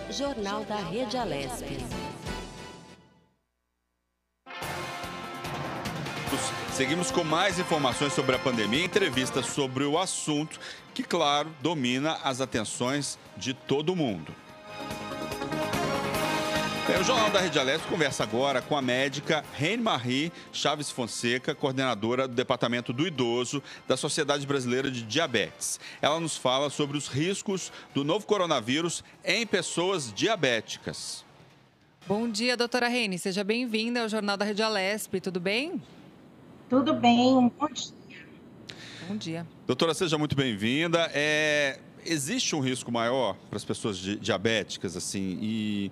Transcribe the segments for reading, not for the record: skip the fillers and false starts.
Jornal da Rede Alesp. Seguimos com mais informações sobre a pandemia e entrevistas sobre o assunto que, claro, domina as atenções de todo mundo. O Jornal da Rede Alesp conversa agora com a médica Reine-Marie Chaves Fonseca, coordenadora do Departamento do Idoso da Sociedade Brasileira de Diabetes. Ela nos fala sobre os riscos do novo coronavírus em pessoas diabéticas. Bom dia, doutora Reine. Seja bem-vinda ao Jornal da Rede Alesp. Tudo bem? Tudo bem, bom dia. Bom dia. Doutora, seja muito bem-vinda. Existe um risco maior para as pessoas diabéticas, assim, e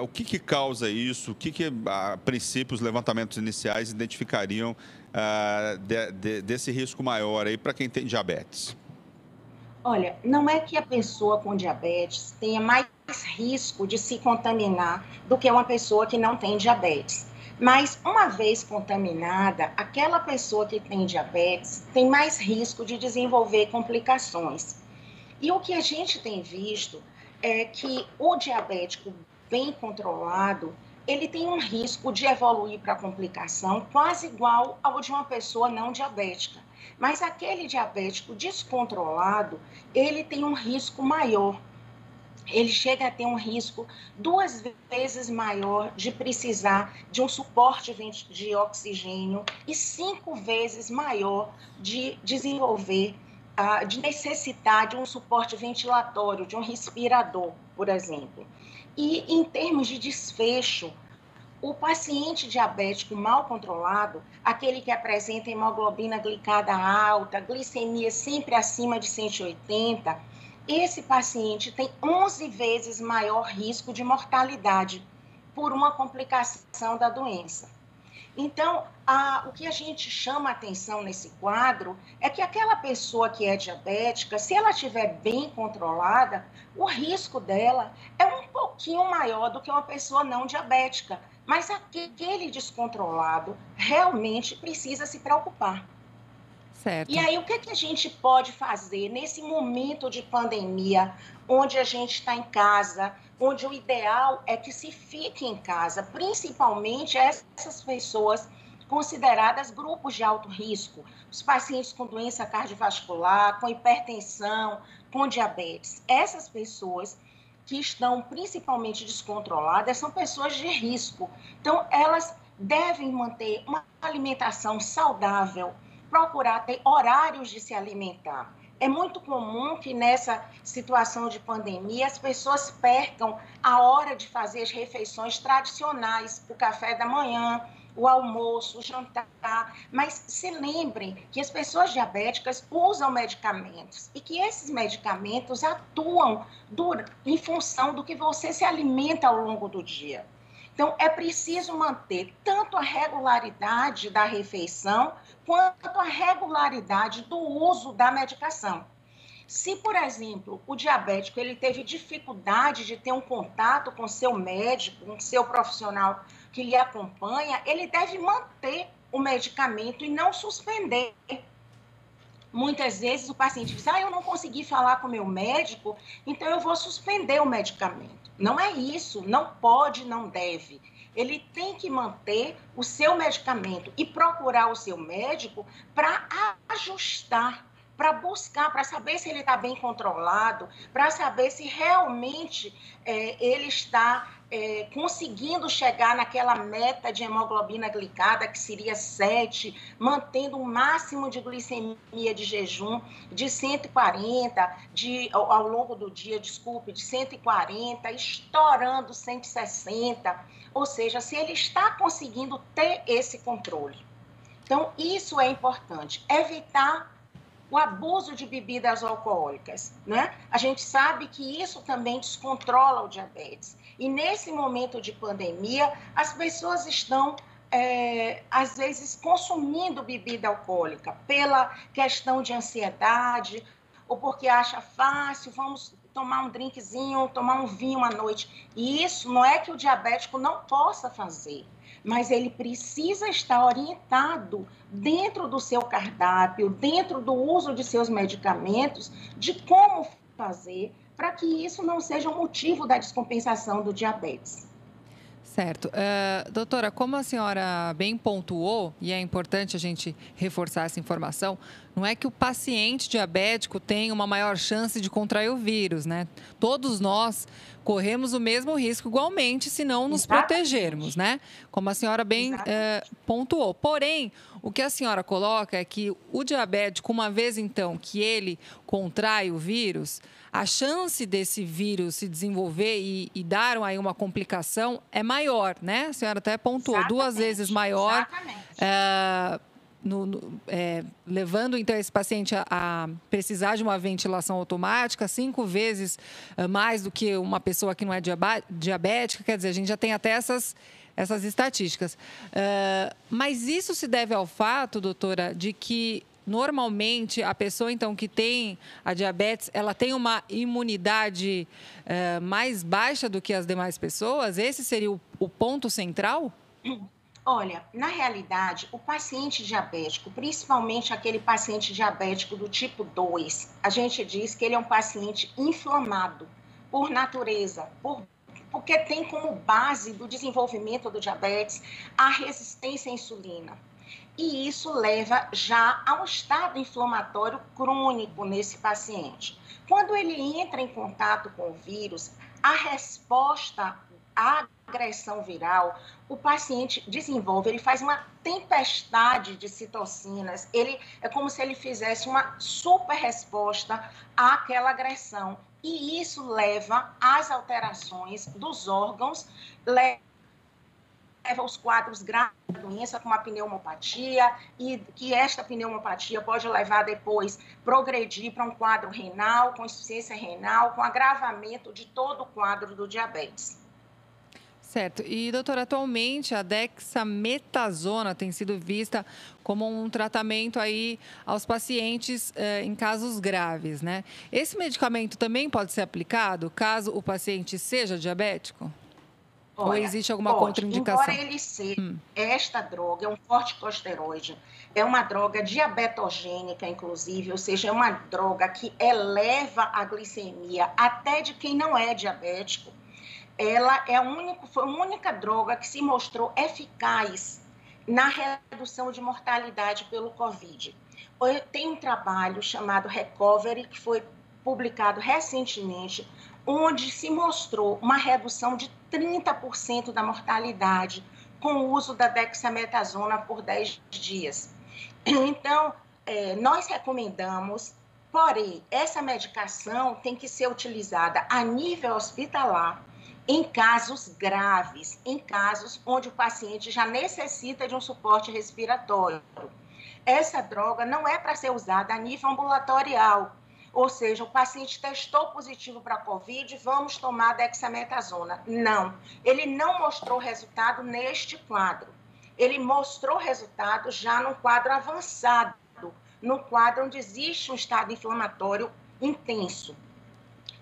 o que causa isso? O que a princípio, os levantamentos iniciais identificariam desse risco maior aí para quem tem diabetes? Olha, não é que a pessoa com diabetes tenha mais risco de se contaminar do que uma pessoa que não tem diabetes. Mas, uma vez contaminada, aquela pessoa que tem diabetes tem mais risco de desenvolver complicações. E o que a gente tem visto é que o diabético bem controlado, ele tem um risco de evoluir para complicação quase igual ao de uma pessoa não diabética. Mas aquele diabético descontrolado, ele tem um risco maior. Ele chega a ter um risco 2 vezes maior de precisar de um suporte de oxigênio e 5 vezes maior de desenvolver, de necessitar de um suporte ventilatório, de um respirador, por exemplo. E em termos de desfecho, o paciente diabético mal controlado, aquele que apresenta hemoglobina glicada alta, glicemia sempre acima de 180, esse paciente tem 11 vezes maior risco de mortalidade por uma complicação da doença. Então, o que a gente chama a atenção nesse quadro é que aquela pessoa que é diabética, se ela estiver bem controlada, o risco dela é um pouquinho maior do que uma pessoa não diabética. Mas aquele descontrolado realmente precisa se preocupar. Certo. E aí, o que a gente pode fazer nesse momento de pandemia, onde a gente está em casa, onde o ideal é que se fique em casa, principalmente essas pessoas consideradas grupos de alto risco, os pacientes com doença cardiovascular, com hipertensão, com diabetes. Essas pessoas que estão principalmente descontroladas são pessoas de risco. Então, elas devem manter uma alimentação saudável, procurar ter horários de se alimentar. É muito comum que nessa situação de pandemia as pessoas percam a hora de fazer as refeições tradicionais, o café da manhã, o almoço, o jantar, mas se lembrem que as pessoas diabéticas usam medicamentos e que esses medicamentos atuam em função do que você se alimenta ao longo do dia. Então, é preciso manter tanto a regularidade da refeição quanto a regularidade do uso da medicação. Se, por exemplo, o diabético ele teve dificuldade de ter um contato com seu médico, com seu profissional que lhe acompanha, ele deve manter o medicamento e não suspender. Muitas vezes o paciente diz, eu não consegui falar com o meu médico, então eu vou suspender o medicamento. Não é isso, não pode, não deve. Ele tem que manter o seu medicamento e procurar o seu médico para ajustar, para buscar, para saber se ele está bem controlado, para saber se realmente ele está conseguindo chegar naquela meta de hemoglobina glicada, que seria 7, mantendo um máximo de glicemia de jejum de 140, ao longo do dia, de 140, estourando 160, ou seja, se ele está conseguindo ter esse controle. Então, isso é importante, evitar o abuso de bebidas alcoólicas, né? A gente sabe que isso também descontrola o diabetes. E nesse momento de pandemia, as pessoas estão, às vezes, consumindo bebida alcoólica pela questão de ansiedade ou porque acha fácil, vamos tomar um drinkzinho, tomar um vinho à noite. E isso não é que o diabético não possa fazer, mas ele precisa estar orientado dentro do seu cardápio, dentro do uso de seus medicamentos, de como fazer para que isso não seja um motivo da descompensação do diabetes. Certo. Doutora, como a senhora bem pontuou, e é importante a gente reforçar essa informação, não é que o paciente diabético tem uma maior chance de contrair o vírus, né? Todos nós corremos o mesmo risco igualmente se não nos protegermos, né? Como a senhora bem pontuou. Porém, o que a senhora coloca é que o diabético, uma vez então que ele contrai o vírus, a chance desse vírus se desenvolver e dar aí uma complicação é maior, né? A senhora até pontuou, Exatamente, 2 vezes maior, exatamente. levando então esse paciente a precisar de uma ventilação automática, 5 vezes mais do que uma pessoa que não é diabética. Quer dizer, a gente já tem até essas estatísticas. Mas isso se deve ao fato, doutora, de que normalmente a pessoa então que tem a diabetes, ela tem uma imunidade mais baixa do que as demais pessoas? Esse seria o ponto central? Olha, na realidade, o paciente diabético, principalmente aquele paciente diabético do tipo 2, a gente diz que ele é um paciente inflamado por natureza, porque tem como base do desenvolvimento do diabetes a resistência à insulina. E isso leva já a um estado inflamatório crônico nesse paciente. Quando ele entra em contato com o vírus, a resposta à agressão viral, o paciente desenvolve, ele faz uma tempestade de citocinas, é como se ele fizesse uma super resposta àquela agressão. E isso leva às alterações dos órgãos, leva aos quadros graves da doença, como a pneumopatia, e que esta pneumopatia pode levar depois, progredir para um quadro renal, com insuficiência renal, com agravamento de todo o quadro do diabetes. Certo. E, doutora, atualmente a dexametasona tem sido vista como um tratamento aí aos pacientes em casos graves, né? Esse medicamento também pode ser aplicado caso o paciente seja diabético? Olha, ou existe alguma pode. contraindicação? Embora ele seja, esta droga é um corticosteroide, é uma droga diabetogênica, inclusive, ou seja, é uma droga que eleva a glicemia até de quem não é diabético. Ela foi a única droga que se mostrou eficaz na redução de mortalidade pelo Covid. Tem um trabalho chamado Recovery, que foi publicado recentemente, onde se mostrou uma redução de 30% da mortalidade com o uso da dexametasona por 10 dias. Então, nós recomendamos, porém, essa medicação tem que ser utilizada a nível hospitalar, em casos graves, em casos onde o paciente já necessita de um suporte respiratório. Essa droga não é para ser usada a nível ambulatorial, ou seja, o paciente testou positivo para a Covid, vamos tomar dexametasona. Não, ele não mostrou resultado neste quadro. Ele mostrou resultado já no quadro avançado, no quadro onde existe um estado inflamatório intenso.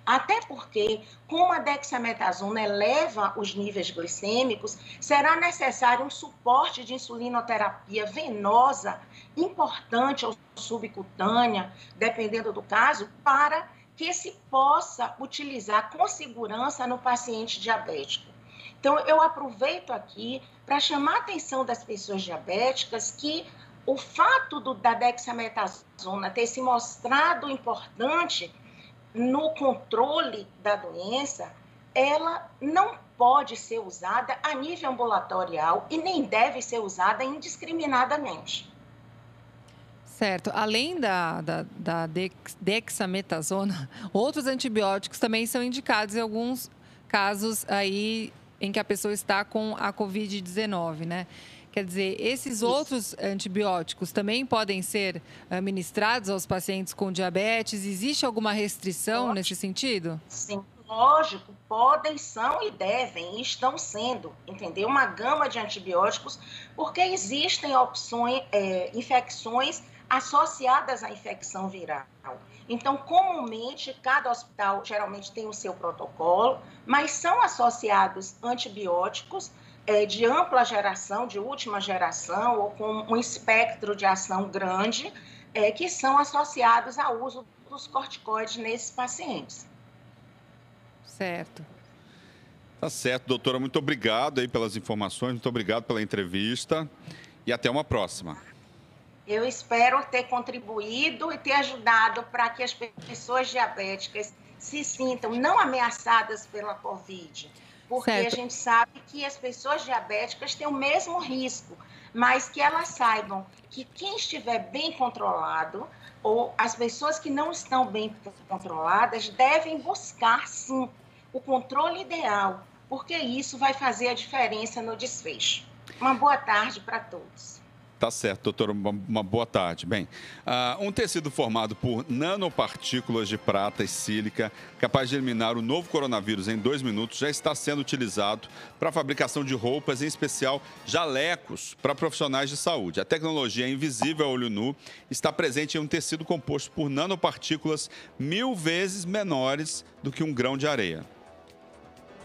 Até porque, como a dexametasona eleva os níveis glicêmicos, será necessário um suporte de insulinoterapia venosa importante ou subcutânea, dependendo do caso, para que se possa utilizar com segurança no paciente diabético. Então, eu aproveito aqui para chamar a atenção das pessoas diabéticas que o fato da dexametasona ter se mostrado importante no controle da doença, ela não pode ser usada a nível ambulatorial e nem deve ser usada indiscriminadamente. Certo. Além da dexametasona, outros antibióticos também são indicados em alguns casos aí em que a pessoa está com a Covid-19, né? Quer dizer, esses outros antibióticos também podem ser ministrados aos pacientes com diabetes? Existe alguma restrição nesse sentido? Sim, lógico, podem, são e devem, e estão sendo, entendeu? Uma gama de antibióticos, porque existem opções, infecções associadas à infecção viral. Então, comumente, cada hospital geralmente tem o seu protocolo, mas são associados antibióticos de ampla geração, de última geração, ou com um espectro de ação grande, que são associados ao uso dos corticoides nesses pacientes. Certo. Tá certo, doutora. Muito obrigado aí pelas informações, muito obrigado pela entrevista e até uma próxima. Eu espero ter contribuído e ter ajudado para que as pessoas diabéticas se sintam não ameaçadas pela Covid, porque Certo. a gente sabe que as pessoas diabéticas têm o mesmo risco, mas que elas saibam que quem estiver bem controlado ou as pessoas que não estão bem controladas devem buscar, sim, o controle ideal, porque isso vai fazer a diferença no desfecho. Uma boa tarde para todos. Tá certo, doutora, uma boa tarde. Bem, um tecido formado por nanopartículas de prata e sílica, capaz de eliminar o novo coronavírus em 2 minutos, já está sendo utilizado para a fabricação de roupas, em especial jalecos para profissionais de saúde. A tecnologia invisível a olho nu está presente em um tecido composto por nanopartículas 1000 vezes menores do que um grão de areia.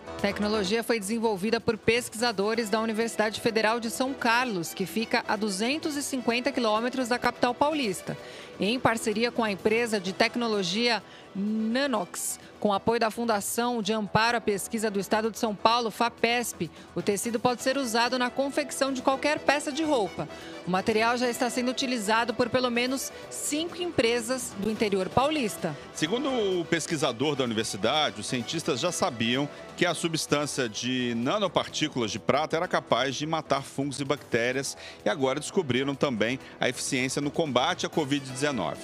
A tecnologia foi desenvolvida por pesquisadores da Universidade Federal de São Carlos, que fica a 250 quilômetros da capital paulista, em parceria com a empresa de tecnologia Nanox, com apoio da Fundação de Amparo à Pesquisa do Estado de São Paulo, FAPESP. O tecido pode ser usado na confecção de qualquer peça de roupa. O material já está sendo utilizado por pelo menos 5 empresas do interior paulista. Segundo o pesquisador da universidade, os cientistas já sabiam que a substância de nanopartículas de prata era capaz de matar fungos e bactérias e agora descobriram também a eficiência no combate à Covid-19.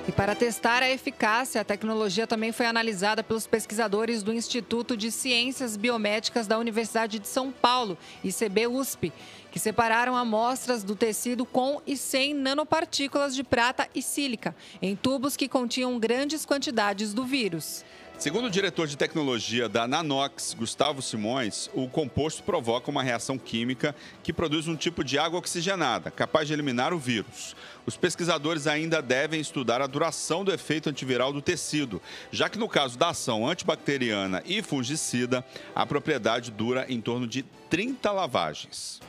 E para testar a eficácia, a tecnologia também foi analisada pelos pesquisadores do Instituto de Ciências Biomédicas da Universidade de São Paulo, ICB-USP, que separaram amostras do tecido com e sem nanopartículas de prata e sílica, em tubos que continham grandes quantidades do vírus. Segundo o diretor de tecnologia da Nanox, Gustavo Simões, o composto provoca uma reação química que produz um tipo de água oxigenada, capaz de eliminar o vírus. Os pesquisadores ainda devem estudar a duração do efeito antiviral do tecido, já que no caso da ação antibacteriana e fungicida, a propriedade dura em torno de 30 lavagens.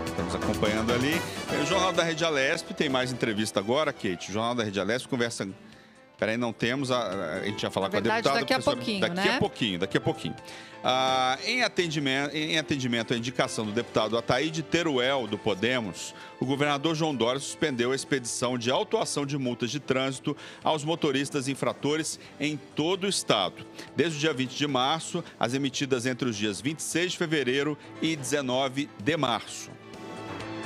Estamos acompanhando ali. O Jornal da Rede Alesp tem mais entrevista agora, Kate. O Jornal da Rede Alesp conversa... Peraí, não temos. A gente ia falar com a deputada. Daqui a pouquinho, Daqui a pouquinho. Em atendimento à indicação do deputado Ataíde Teruel, do Podemos, o governador João Dória suspendeu a expedição de autuação de multas de trânsito aos motoristas infratores em todo o estado. Desde o dia 20 de março, as emitidas entre os dias 26 de fevereiro e 19 de março.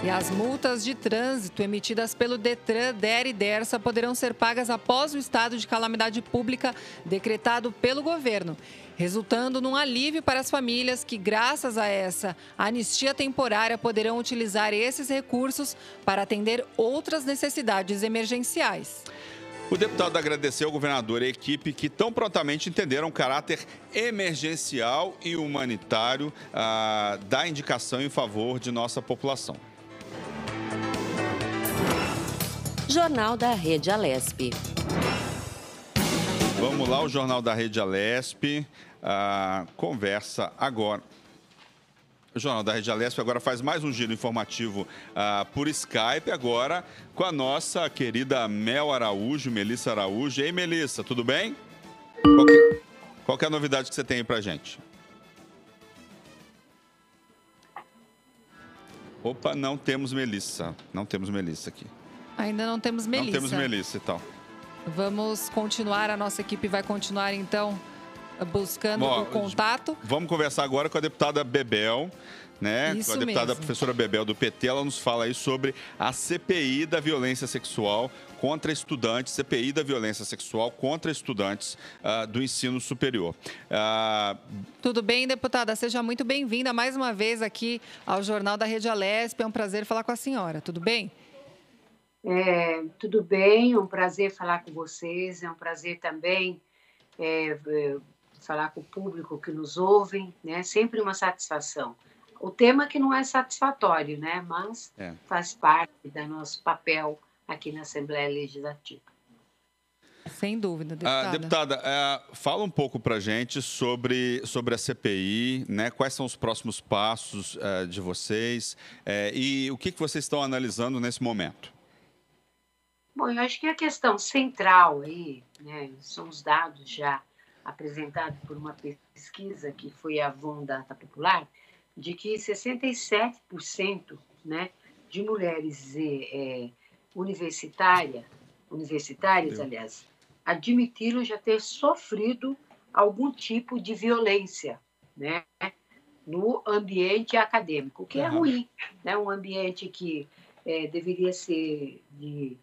E as multas de trânsito emitidas pelo Detran, DER e DERSA poderão ser pagas após o estado de calamidade pública decretado pelo governo, resultando num alívio para as famílias que, graças a essa anistia temporária, poderão utilizar esses recursos para atender outras necessidades emergenciais. O deputado agradeceu ao governador e a equipe que tão prontamente entenderam o caráter emergencial e humanitário da indicação em favor de nossa população. Jornal da Rede Alesp. Vamos lá, o Jornal da Rede Alesp conversa agora. O Jornal da Rede Alesp agora faz mais um giro informativo por Skype, agora com a nossa querida Melissa Araújo. Ei, Melissa, tudo bem? Qual que é a novidade que você tem aí pra gente? Opa, não temos Melissa. Não temos Melissa aqui. Ainda não temos Melissa. Não temos Melissa e tal. Vamos continuar, a nossa equipe vai continuar, então, buscando o contato. Vamos conversar agora com a deputada Bebel, né? Isso com a deputada mesmo. professora Bebel do PT. Ela nos fala aí sobre a CPI da violência sexual contra estudantes, CPI da violência sexual contra estudantes do ensino superior. Tudo bem, deputada? Seja muito bem-vinda mais uma vez aqui ao Jornal da Rede Alesp. É um prazer falar com a senhora. Tudo bem? Tudo bem, é um prazer falar com vocês, é um prazer também falar com o público que nos ouve, né? Sempre uma satisfação. O tema que não é satisfatório, né? Mas faz parte do nosso papel aqui na Assembleia Legislativa. Sem dúvida, deputada. Deputada, fala um pouco para a gente sobre a CPI, né? Quais são os próximos passos de vocês e o que vocês estão analisando nesse momento? Bom, eu acho que a questão central aí, né, são os dados já apresentados por uma pesquisa que foi a Avon Data Popular, de que 67%, né, de mulheres universitárias, aliás, admitiram já ter sofrido algum tipo de violência, né, no ambiente acadêmico, o que é ruim, né, um ambiente que deveria ser de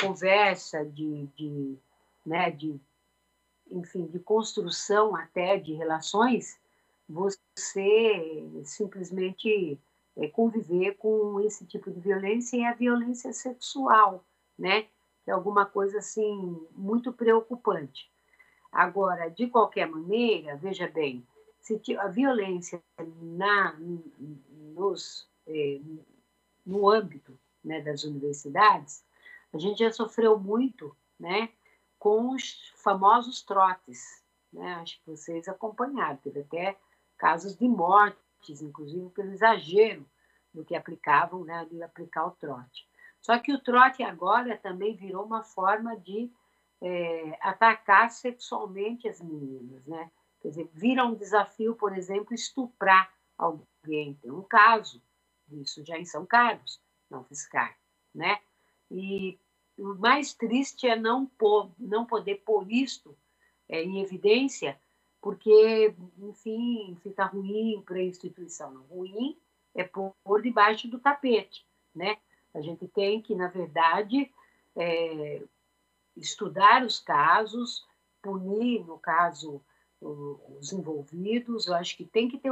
conversa, enfim, de construção até de relações, você simplesmente conviver com esse tipo de violência, e a violência sexual, né? Que é alguma coisa assim muito preocupante. Agora, de qualquer maneira, veja bem, se a violência no âmbito, né, das universidades, a gente já sofreu muito, né, com os famosos trotes, né? Acho que vocês acompanharam, teve até casos de mortes, inclusive pelo exagero do que aplicavam, né, de aplicar o trote. Só que o trote agora também virou uma forma de atacar sexualmente as meninas, né? Quer dizer, vira um desafio, por exemplo, estuprar alguém. Tem um caso disso já em São Carlos, não fiscal, né? E o mais triste é não poder pôr isto em evidência, porque, enfim, fica ruim para a instituição. Ruim é pôr debaixo do tapete, né? A gente tem que, na verdade, estudar os casos, punir, no caso, os envolvidos. Eu acho que tem que ter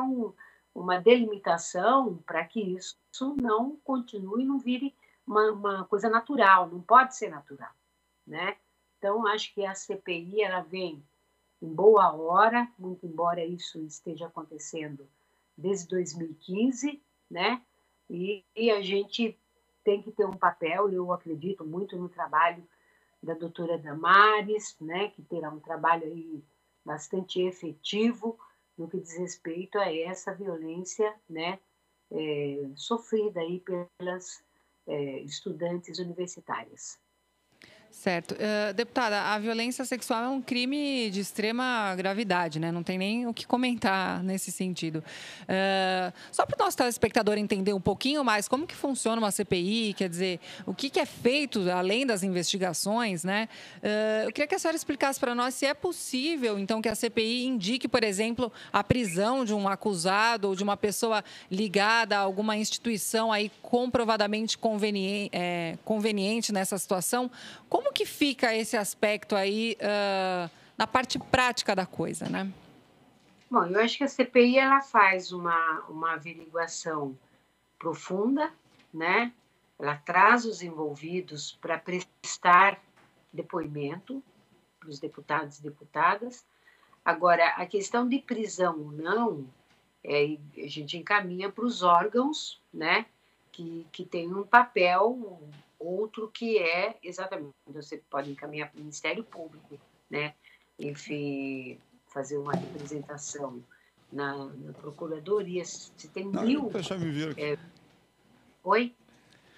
uma delimitação para que isso não continue, não vire uma coisa natural, não pode ser natural, né? Então, acho que a CPI ela vem em boa hora, muito embora isso esteja acontecendo desde 2015, né? E a gente tem que ter um papel, eu acredito muito no trabalho da doutora Damares, né, que terá um trabalho aí bastante efetivo no que diz respeito a essa violência, né, sofrida aí pelas estudantes universitárias. Certo. Deputada, a violência sexual é um crime de extrema gravidade, né? Não tem nem o que comentar nesse sentido. Só para o nosso telespectador entender um pouquinho mais como que funciona uma CPI, quer dizer, o que é feito além das investigações, né? Eu queria que a senhora explicasse para nós se é possível, então, que a CPI indique, por exemplo, a prisão de um acusado ou de uma pessoa ligada a alguma instituição aí comprovadamente conveniente nessa situação. Como que fica esse aspecto aí na parte prática da coisa, né? Bom, eu acho que a CPI ela faz uma averiguação profunda, né? Ela traz os envolvidos para prestar depoimento para os deputados e deputadas. Agora, a questão de prisão ou não, a gente encaminha para os órgãos, né? Que tem um papel. Outro que é, exatamente, você pode encaminhar para o Ministério Público, né? Enfim, fazer uma representação na Procuradoria. Se tem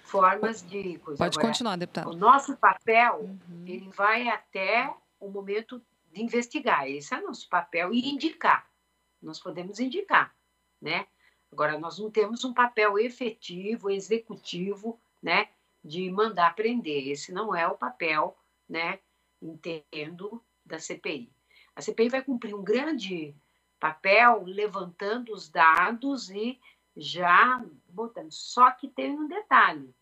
formas de coisa. Pode agora, continuar, deputada. O nosso papel, ele vai até o momento de investigar. Esse é o nosso papel e indicar. Nós podemos indicar, né? Agora, nós não temos um papel efetivo, executivo, né? De mandar prender. Esse não é o papel, né, entendo, da CPI. A CPI vai cumprir um grande papel levantando os dados e já botando. Só que tem um detalhe.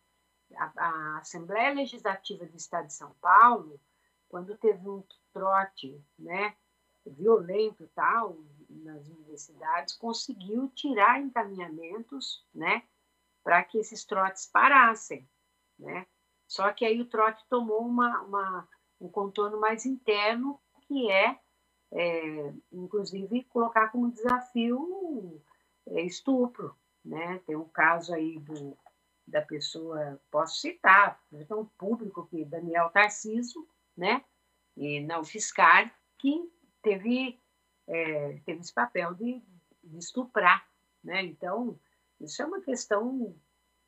A Assembleia Legislativa do Estado de São Paulo, quando teve um trote, né, violento tal nas universidades, conseguiu tirar encaminhamentos, né, para que esses trotes parassem. Né? Só que aí o trote tomou um contorno mais interno, que inclusive, colocar como desafio estupro. Né? Tem um caso aí da pessoa, posso citar, então, público, que Daniel Tarcísio, né? E na UFSCar, que teve esse papel de estuprar. Né? Então, isso é uma questão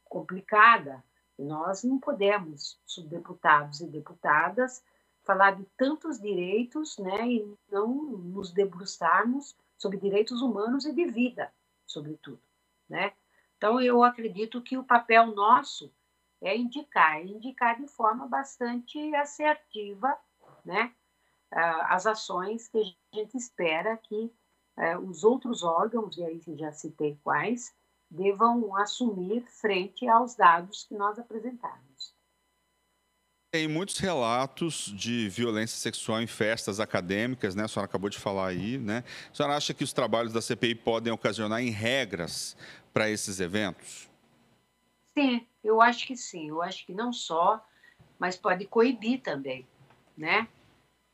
complicada. Nós não podemos, subdeputados e deputadas, falar de tantos direitos, né, e não nos debruçarmos sobre direitos humanos e de vida, sobretudo, né? Então, eu acredito que o papel nosso é indicar de forma bastante assertiva, né, as ações que a gente espera que os outros órgãos, e aí já citei quais, devam assumir frente aos dados que nós apresentarmos. Tem muitos relatos de violência sexual em festas acadêmicas, né? A senhora acabou de falar aí, né? A senhora acha que os trabalhos da CPI podem ocasionar em regras para esses eventos? Sim, eu acho que sim. Eu acho que não só, mas pode coibir também, né?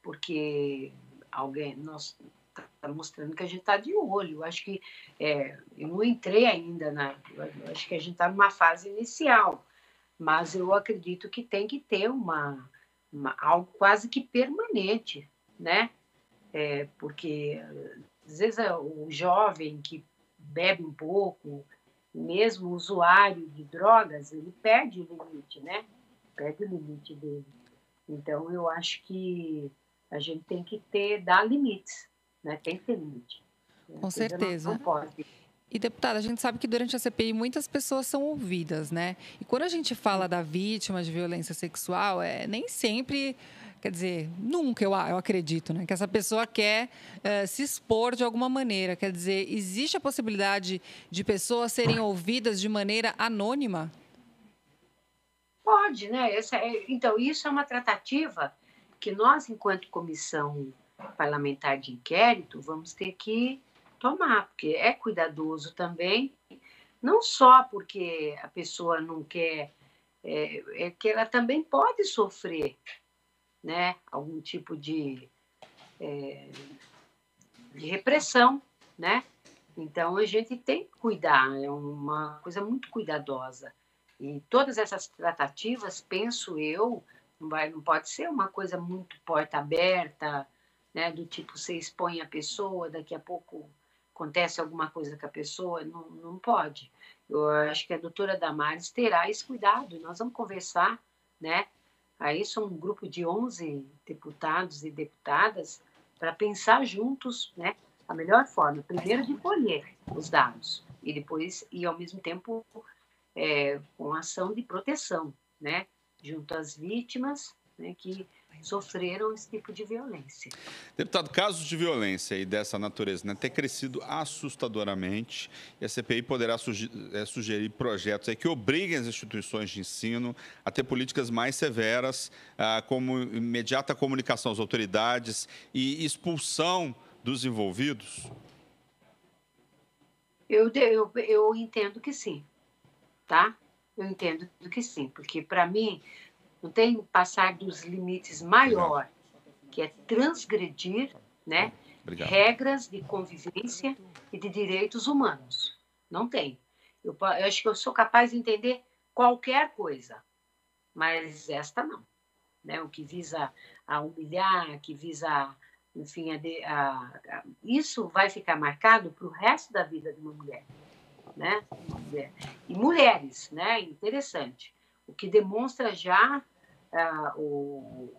Porque nós está mostrando que a gente está de olho. Eu acho que eu não entrei ainda eu acho que a gente está numa fase inicial, mas eu acredito que tem que ter algo quase que permanente, né? Porque às vezes o jovem que bebe um pouco, mesmo usuário de drogas, ele perde o limite, né? Perde o limite dele. Então, eu acho que a gente tem que dar limites, né? Tem que ter limite. Com certeza. Não pode. E, deputada, a gente sabe que durante a CPI muitas pessoas são ouvidas, né? E quando a gente fala da vítima de violência sexual, nem sempre, quer dizer, nunca eu acredito, né? Que essa pessoa quer se expor de alguma maneira. Quer dizer, existe a possibilidade de pessoas serem ouvidas de maneira anônima? Pode, né? Então, isso é uma tratativa que nós, enquanto comissão parlamentar de inquérito, vamos ter que tomar, porque é cuidadoso também, não só porque a pessoa não quer, é que ela também pode sofrer, né, algum tipo de repressão, né? Então, a gente tem que cuidar, é uma coisa muito cuidadosa. E todas essas tratativas, penso eu, não pode ser uma coisa muito porta aberta, né, do tipo, você expõe a pessoa, daqui a pouco acontece alguma coisa com a pessoa, não pode. Eu acho que a doutora Damares terá esse cuidado, e nós vamos conversar, né? Aí são um grupo de 11 deputados e deputadas para pensar juntos, né, a melhor forma, primeiro de colher os dados, e depois, e ao mesmo tempo, com ação de proteção, né, junto às vítimas, né, que sofreram esse tipo de violência. Deputado, casos de violência e dessa natureza, né, têm crescido assustadoramente, e a CPI poderá sugerir projetos aí que obriguem as instituições de ensino a ter políticas mais severas, como imediata comunicação às autoridades e expulsão dos envolvidos? Eu entendo que sim, tá? Eu entendo que sim, porque, para mim, não tem passar dos limites maior, que é transgredir, né, regras de convivência e de direitos humanos. Não tem. Eu acho que eu sou capaz de entender qualquer coisa, mas esta não. Né? O que visa a humilhar, que visa, enfim, isso vai ficar marcado para o resto da vida de uma mulher. Né? E mulheres, né? Interessante. O que demonstra já o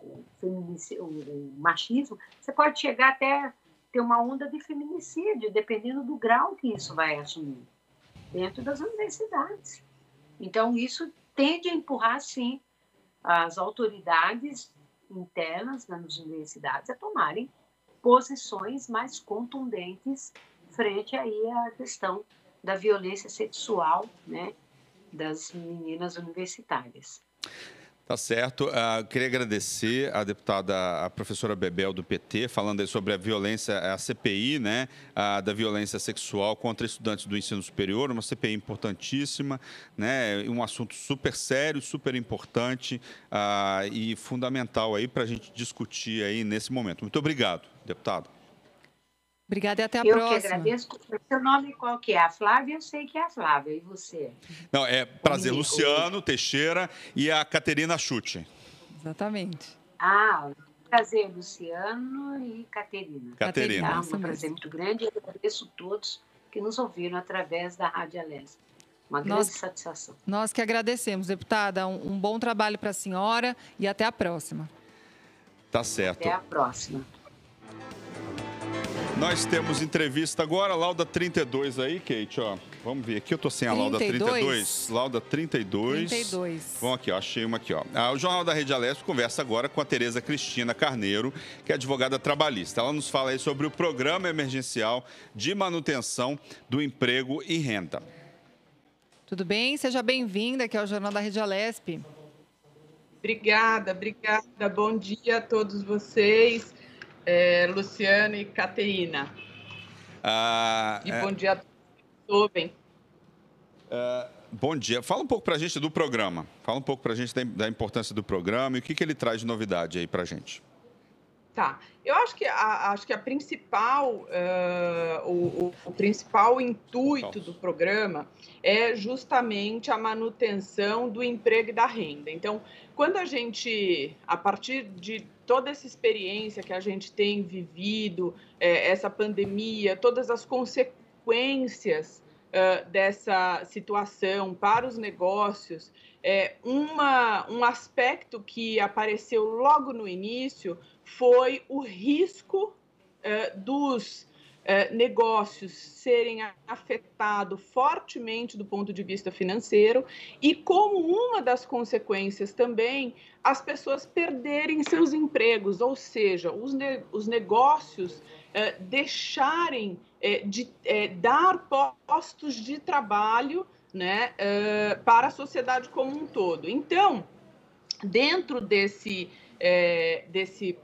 machismo. Você pode chegar até ter uma onda de feminicídio, dependendo do grau que isso vai assumir, dentro das universidades. Então, isso tende a empurrar, sim, as autoridades internas nas universidades a tomarem posições mais contundentes frente aí à questão da violência sexual, né, das meninas universitárias. Tá certo. Queria agradecer a deputada, a professora Bebel, do PT, falando aí sobre a violência, a CPI, né, da violência sexual contra estudantes do ensino superior, uma CPI importantíssima, né, um assunto super sério, super importante e fundamental aí para a gente discutir aí nesse momento. Muito obrigado, deputado. Obrigada e até a próxima. Eu que agradeço. Seu nome qual que é? A Flávia? Eu sei que é a Flávia. E você? Não, prazer, Luciano Teixeira e a Caterina Schutte. Exatamente. Prazer, Luciano e Caterina. Caterina. Um prazer muito grande e agradeço a todos que nos ouviram através da Rádio Alesp. Uma grande satisfação. Nós que agradecemos, deputada. Um bom trabalho para a senhora e até a próxima. Tá certo. Até a próxima. Nós temos entrevista agora, lauda 32 aí, Kate, ó. Vamos ver aqui, eu tô sem a lauda 32. Lauda 32. Vamos aqui, ó, achei uma aqui, ó. O Jornal da Rede Alesp conversa agora com a Tereza Cristina Carneiro, que é advogada trabalhista. Ela nos fala aí sobre o Programa Emergencial de Manutenção do Emprego e Renda. Tudo bem? Seja bem-vinda aqui ao Jornal da Rede Alesp. Obrigada. Bom dia a todos vocês, Luciana e Caterina. Bom dia a todos que ouvem. Bom dia. Fala um pouco para a gente do programa. Fala um pouco para a gente da importância do programa e o que ele traz de novidade aí para a gente. Tá. Eu acho que a principal, o principal intuito do programa é justamente a manutenção do emprego e da renda. Então, quando a partir de toda essa experiência que a gente tem vivido, essa pandemia, todas as consequências dessa situação para os negócios, um aspecto que apareceu logo no início foi o risco dos negócios serem afetados fortemente do ponto de vista financeiro e, como uma das consequências também, as pessoas perderem seus empregos, ou seja, os negócios deixarem de dar postos de trabalho, né, para a sociedade como um todo. Então, dentro desse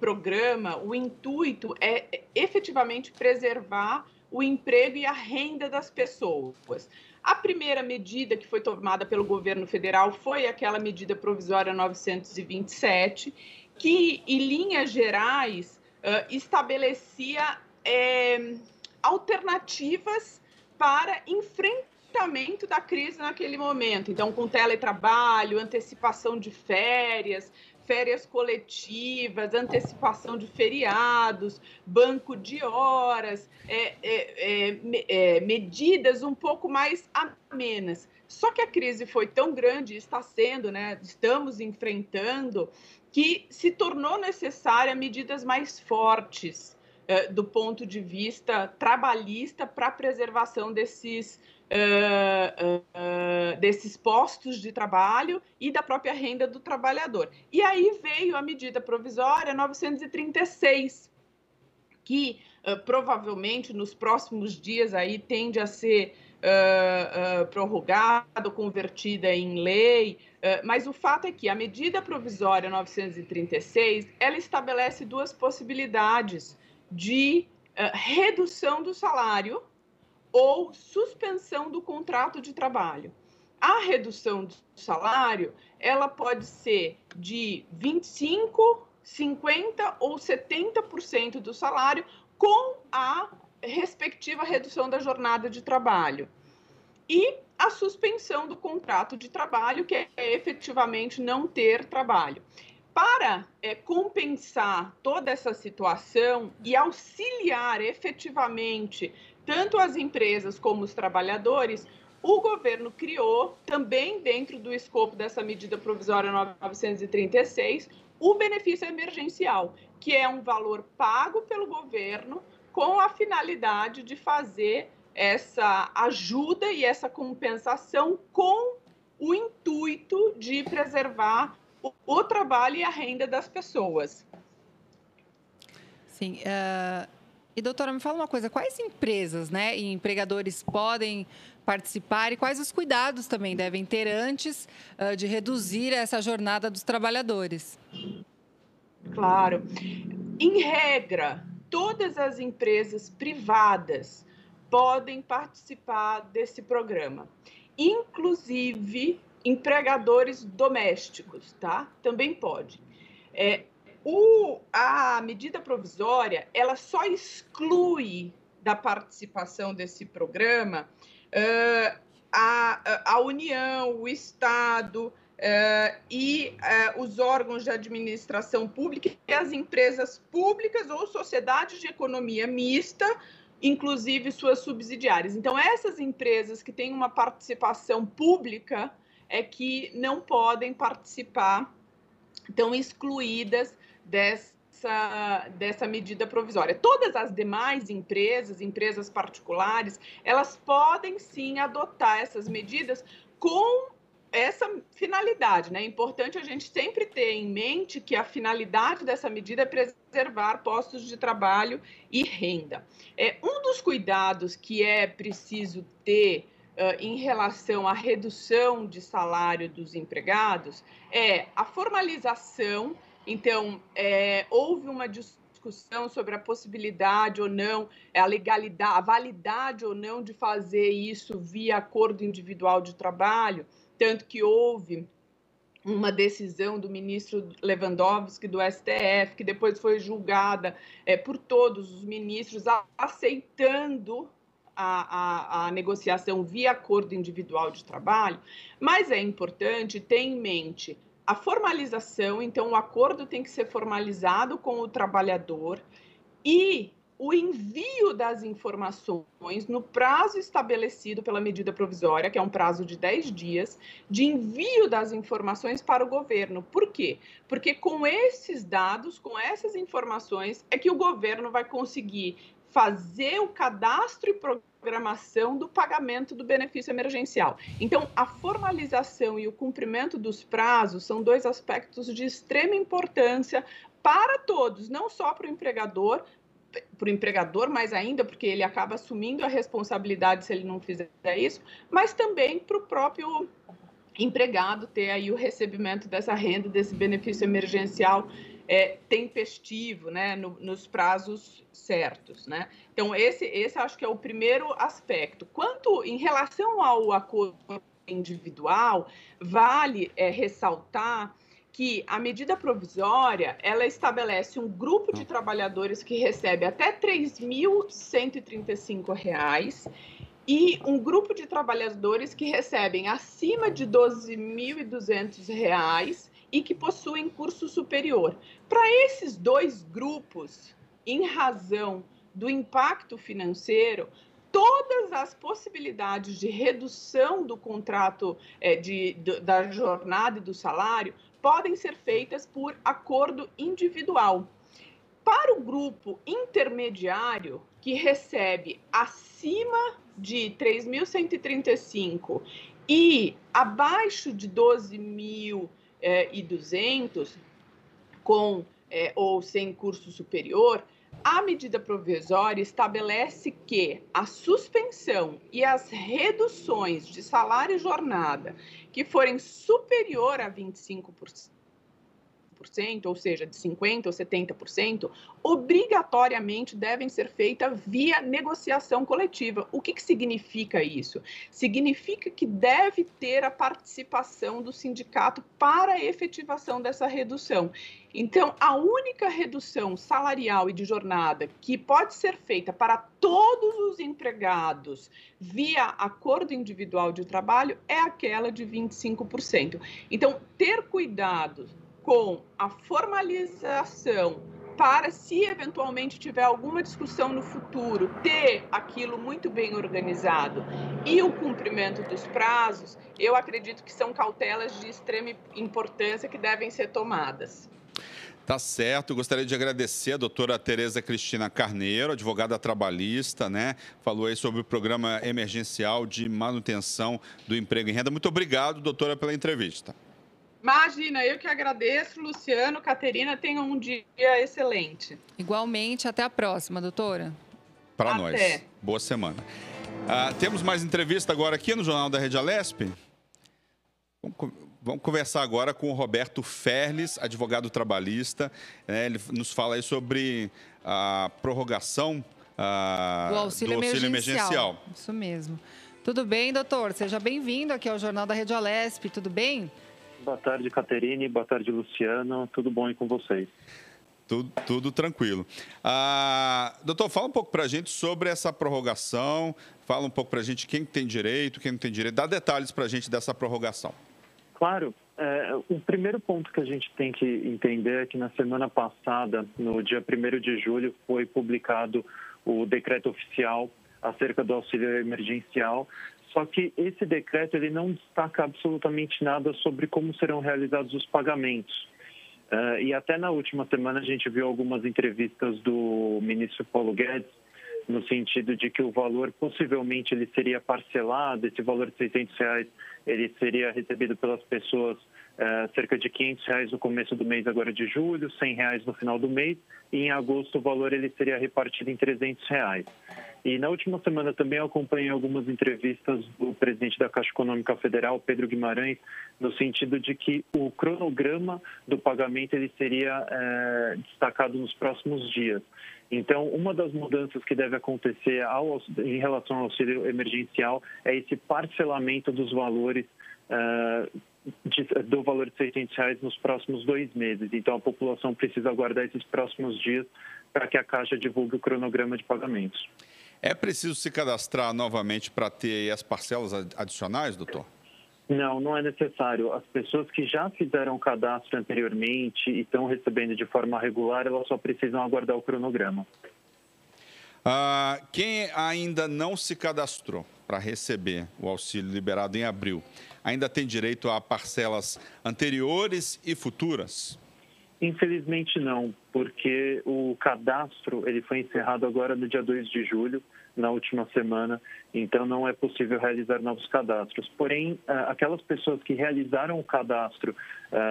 programa, o intuito é efetivamente preservar o emprego e a renda das pessoas. A primeira medida que foi tomada pelo governo federal foi aquela medida provisória 927, que, em linhas gerais, estabelecia alternativas para enfrentamento da crise naquele momento. Então, com teletrabalho, antecipação de férias coletivas, antecipação de feriados, banco de horas, medidas um pouco mais amenas. Só que a crise foi tão grande, está sendo, né, estamos enfrentando, que se tornou necessária medidas mais fortes do ponto de vista trabalhista para a preservação desses postos de trabalho e da própria renda do trabalhador. E aí veio a medida provisória 936, que provavelmente nos próximos dias aí tende a ser prorrogada, convertida em lei, mas o fato é que a medida provisória 936, ela estabelece duas possibilidades de redução do salário ou suspensão do contrato de trabalho. A redução do salário, ela pode ser de 25%, 50% ou 70% do salário, com a respectiva redução da jornada de trabalho. E a suspensão do contrato de trabalho, que é efetivamente não ter trabalho. Para compensar toda essa situação e auxiliar efetivamente tanto as empresas como os trabalhadores, o governo criou, também dentro do escopo dessa medida provisória 936, o benefício emergencial, que é um valor pago pelo governo com a finalidade de fazer essa ajuda e essa compensação com o intuito de preservar o trabalho e a renda das pessoas. Sim. E, doutora, me fala uma coisa, quais empresas, né, e empregadores podem participar e quais os cuidados também devem ter antes de reduzir essa jornada dos trabalhadores? Claro. Em regra, todas as empresas privadas podem participar desse programa, inclusive empregadores domésticos, tá? Também pode. A medida provisória, ela só exclui da participação desse programa a União, o Estado e os órgãos de administração pública e as empresas públicas ou sociedades de economia mista inclusive suas subsidiárias. Então, essas empresas que têm uma participação pública é que não podem participar, estão excluídas dessa medida provisória. Todas as demais empresas particulares, elas podem sim adotar essas medidas com essa finalidade, né? É importante a gente sempre ter em mente que a finalidade dessa medida é preservar postos de trabalho e renda. Um dos cuidados que é preciso ter em relação à redução de salário dos empregados é a formalização. Então, houve uma discussão sobre a possibilidade ou não, a legalidade, a validade ou não de fazer isso via acordo individual de trabalho, tanto que houve uma decisão do ministro Lewandowski, do STF, que depois foi julgada por todos os ministros, aceitando a negociação via acordo individual de trabalho, mas é importante ter em mente a formalização. Então, o acordo tem que ser formalizado com o trabalhador e o envio das informações no prazo estabelecido pela medida provisória, que é um prazo de 10 dias, de envio das informações para o governo. Por quê? Porque com esses dados, com essas informações, é que o governo vai conseguir fazer o cadastro e programação do pagamento do benefício emergencial. Então, a formalização e o cumprimento dos prazos são dois aspectos de extrema importância para todos, não só para o empregador, mais ainda, porque ele acaba assumindo a responsabilidade se ele não fizer isso, mas também para o próprio empregado ter aí o recebimento dessa renda, desse benefício emergencial tempestivo, né, nos prazos certos, né? Então, esse acho que é o primeiro aspecto. Quanto em relação ao acordo individual, vale ressaltar que a medida provisória, ela estabelece um grupo de trabalhadores que recebe até R$ 3.135 e um grupo de trabalhadores que recebem acima de R$ 12.200 e que possuem curso superior. Para esses dois grupos, em razão do impacto financeiro, todas as possibilidades de redução do contrato da jornada e do salário podem ser feitas por acordo individual. Para o grupo intermediário, que recebe acima de 3.135 e abaixo de 12.200, com ou sem curso superior, a medida provisória estabelece que a suspensão e as reduções de salário e jornada que forem superior a 25%, ou seja, de 50% ou 70%, obrigatoriamente devem ser feitas via negociação coletiva. O que significa isso? Significa que deve ter a participação do sindicato para a efetivação dessa redução. Então, a única redução salarial e de jornada que pode ser feita para todos os empregados via acordo individual de trabalho é aquela de 25%. Então, ter cuidado com a formalização para, se eventualmente tiver alguma discussão no futuro, ter aquilo muito bem organizado e o cumprimento dos prazos, eu acredito que são cautelas de extrema importância que devem ser tomadas. Tá certo. Gostaria de agradecer a doutora Tereza Cristina Carneiro, advogada trabalhista, né? Falou aí sobre o programa emergencial de manutenção do emprego em renda. Muito obrigado, doutora, pela entrevista. Imagina, eu que agradeço, Luciano, Caterina, tenham um dia excelente. Igualmente, até a próxima, doutora. Para nós. Boa semana. Temos mais entrevista agora aqui no Jornal da Rede Alesp. Vamos conversar agora com o Roberto Ferles, advogado trabalhista. Ele nos fala aí sobre a prorrogação do auxílio emergencial. Isso mesmo. Tudo bem, doutor? Seja bem-vindo aqui ao Jornal da Rede Alesp. Tudo bem? Boa tarde, Caterine. Boa tarde, Luciano. Tudo bom aí com vocês? Tudo tranquilo. Doutor, fala um pouco para a gente sobre essa prorrogação. Fala um pouco para a gente quem tem direito, quem não tem direito. Dá detalhes para a gente dessa prorrogação. Claro. O primeiro ponto que a gente tem que entender é que na semana passada, no dia 1º de julho, foi publicado o decreto oficial acerca do auxílio emergencial, só que esse decreto ele não destaca absolutamente nada sobre como serão realizados os pagamentos. E até na última semana a gente viu algumas entrevistas do ministro Paulo Guedes, no sentido de que o valor possivelmente ele seria parcelado, esse valor de R$600 ele seria recebido pelas pessoas cerca de R$500 no começo do mês agora de julho, R$100 no final do mês, e em agosto o valor ele seria repartido em R$300. E na última semana também eu acompanhei algumas entrevistas do presidente da Caixa Econômica Federal, Pedro Guimarães, no sentido de que o cronograma do pagamento ele seria destacado nos próximos dias. Então, uma das mudanças que deve acontecer em relação ao auxílio emergencial é esse parcelamento dos valores do valor de R$600 nos próximos 2 meses. Então, a população precisa aguardar esses próximos dias para que a Caixa divulgue o cronograma de pagamentos. É preciso se cadastrar novamente para ter as parcelas adicionais, doutor? Não, não é necessário. As pessoas que já fizeram o cadastro anteriormente e estão recebendo de forma regular, elas só precisam aguardar o cronograma. Quem ainda não se cadastrou para receber o auxílio liberado em abril, ainda tem direito a parcelas anteriores e futuras? Infelizmente não, porque o cadastro ele foi encerrado agora no dia 2 de julho, na última semana, então não é possível realizar novos cadastros. Porém, aquelas pessoas que realizaram o cadastro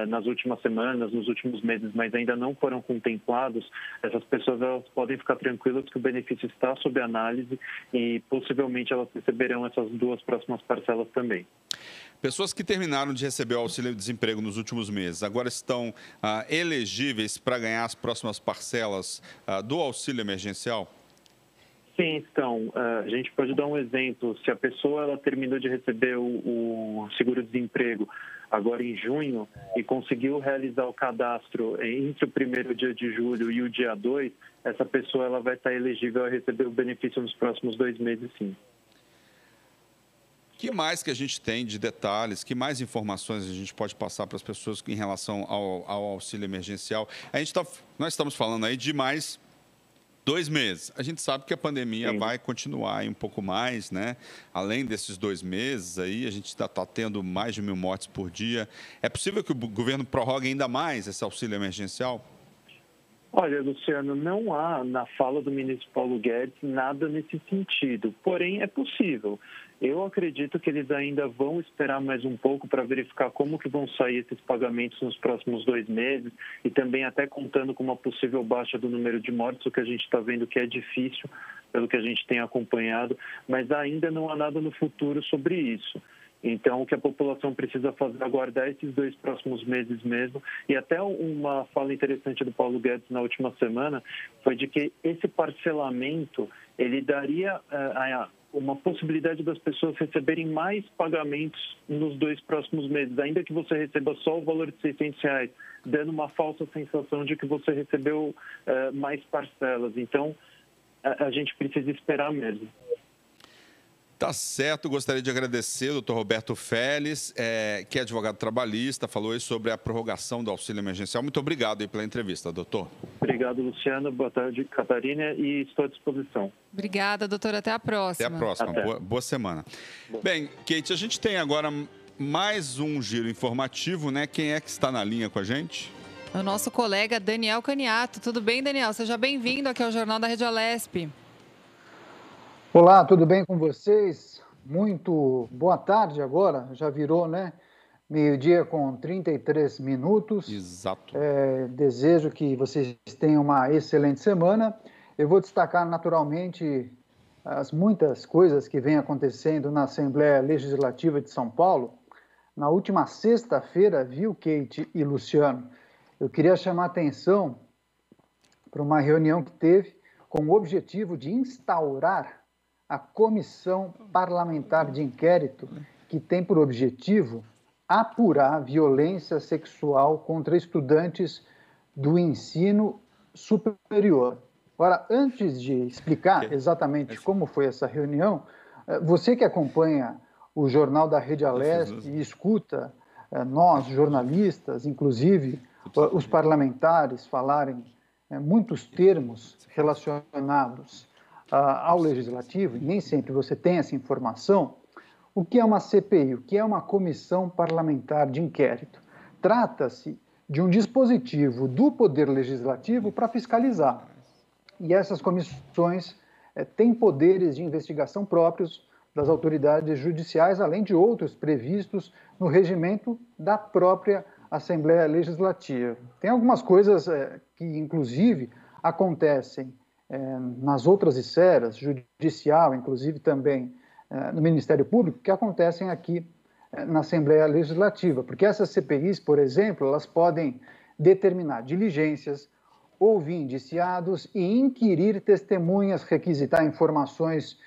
nas últimas semanas, nos últimos meses, mas ainda não foram contemplados, essas pessoas elas podem ficar tranquilas que o benefício está sob análise e possivelmente elas receberão essas 2 próximas parcelas também. Pessoas que terminaram de receber o auxílio-desemprego nos últimos meses, agora estão elegíveis para ganhar as próximas parcelas do auxílio emergencial? Sim, estão. A gente pode dar um exemplo. Se a pessoa ela terminou de receber o seguro-desemprego agora em junho e conseguiu realizar o cadastro entre o 1º dia de julho e o dia 2, essa pessoa ela vai estar elegível a receber o benefício nos próximos 2 meses, sim. O que mais que a gente tem de detalhes, que mais informações a gente pode passar para as pessoas em relação ao auxílio emergencial? Nós estamos falando aí de mais 2 meses. A gente sabe que a pandemia vai continuar aí um pouco mais, né? Além desses 2 meses aí, a gente está tendo mais de 1.000 mortes por dia. É possível que o governo prorrogue ainda mais esse auxílio emergencial? Olha, Luciano, não há na fala do ministro Paulo Guedes nada nesse sentido, porém é possível. Eu acredito que eles ainda vão esperar mais um pouco para verificar como que vão sair esses pagamentos nos próximos 2 meses e também até contando com uma possível baixa do número de mortes, o que a gente está vendo que é difícil, pelo que a gente tem acompanhado, mas ainda não há nada no futuro sobre isso. Então, o que a população precisa fazer é aguardar esses 2 próximos meses mesmo. E até uma fala interessante do Paulo Guedes na última semana foi de que esse parcelamento, ele daria uma possibilidade das pessoas receberem mais pagamentos nos 2 próximos meses, ainda que você receba só o valor de R$600, dando uma falsa sensação de que você recebeu mais parcelas. Então, a gente precisa esperar mesmo. Tá certo, gostaria de agradecer o Dr. Roberto Felles, que é advogado trabalhista, falou aí sobre a prorrogação do auxílio emergencial. Muito obrigado aí pela entrevista, doutor. Obrigado, Luciano. Boa tarde, Catarina, e estou à disposição. Obrigada, doutor. Até a próxima. Até a próxima. Boa semana. Bem, Kate, a gente tem agora mais um giro informativo, né? Quem é que está na linha com a gente? O nosso colega Daniel Caniato. Tudo bem, Daniel? Seja bem-vindo aqui ao Jornal da Rede Alesp. Olá, tudo bem com vocês? Muito boa tarde agora, já virou, né? 12h com 33 minutos. Exato. Desejo que vocês tenham uma excelente semana. Eu vou destacar naturalmente as muitas coisas que vêm acontecendo na Assembleia Legislativa de São Paulo. Na última sexta-feira, viu, Kate e Luciano, eu queria chamar a atenção para uma reunião que teve com o objetivo de instaurar a Comissão Parlamentar de Inquérito, que tem por objetivo apurar violência sexual contra estudantes do ensino superior. Agora, antes de explicar exatamente como foi essa reunião, você que acompanha o Jornal da Rede Alesp e escuta nós, jornalistas, inclusive os parlamentares, falarem muitos termos relacionados ao legislativo, e nem sempre você tem essa informação. O que é uma CPI? O que é uma comissão parlamentar de inquérito? Trata-se de um dispositivo do Poder Legislativo para fiscalizar. E essas comissões têm poderes de investigação próprios das autoridades judiciais, além de outros previstos no regimento da própria Assembleia Legislativa. Tem algumas coisas que, inclusive, acontecem nas outras esferas, judicial, inclusive também no Ministério Público, que acontecem aqui na Assembleia Legislativa, porque essas CPIs, por exemplo, elas podem determinar diligências, ouvir indiciados e inquirir testemunhas, requisitar informações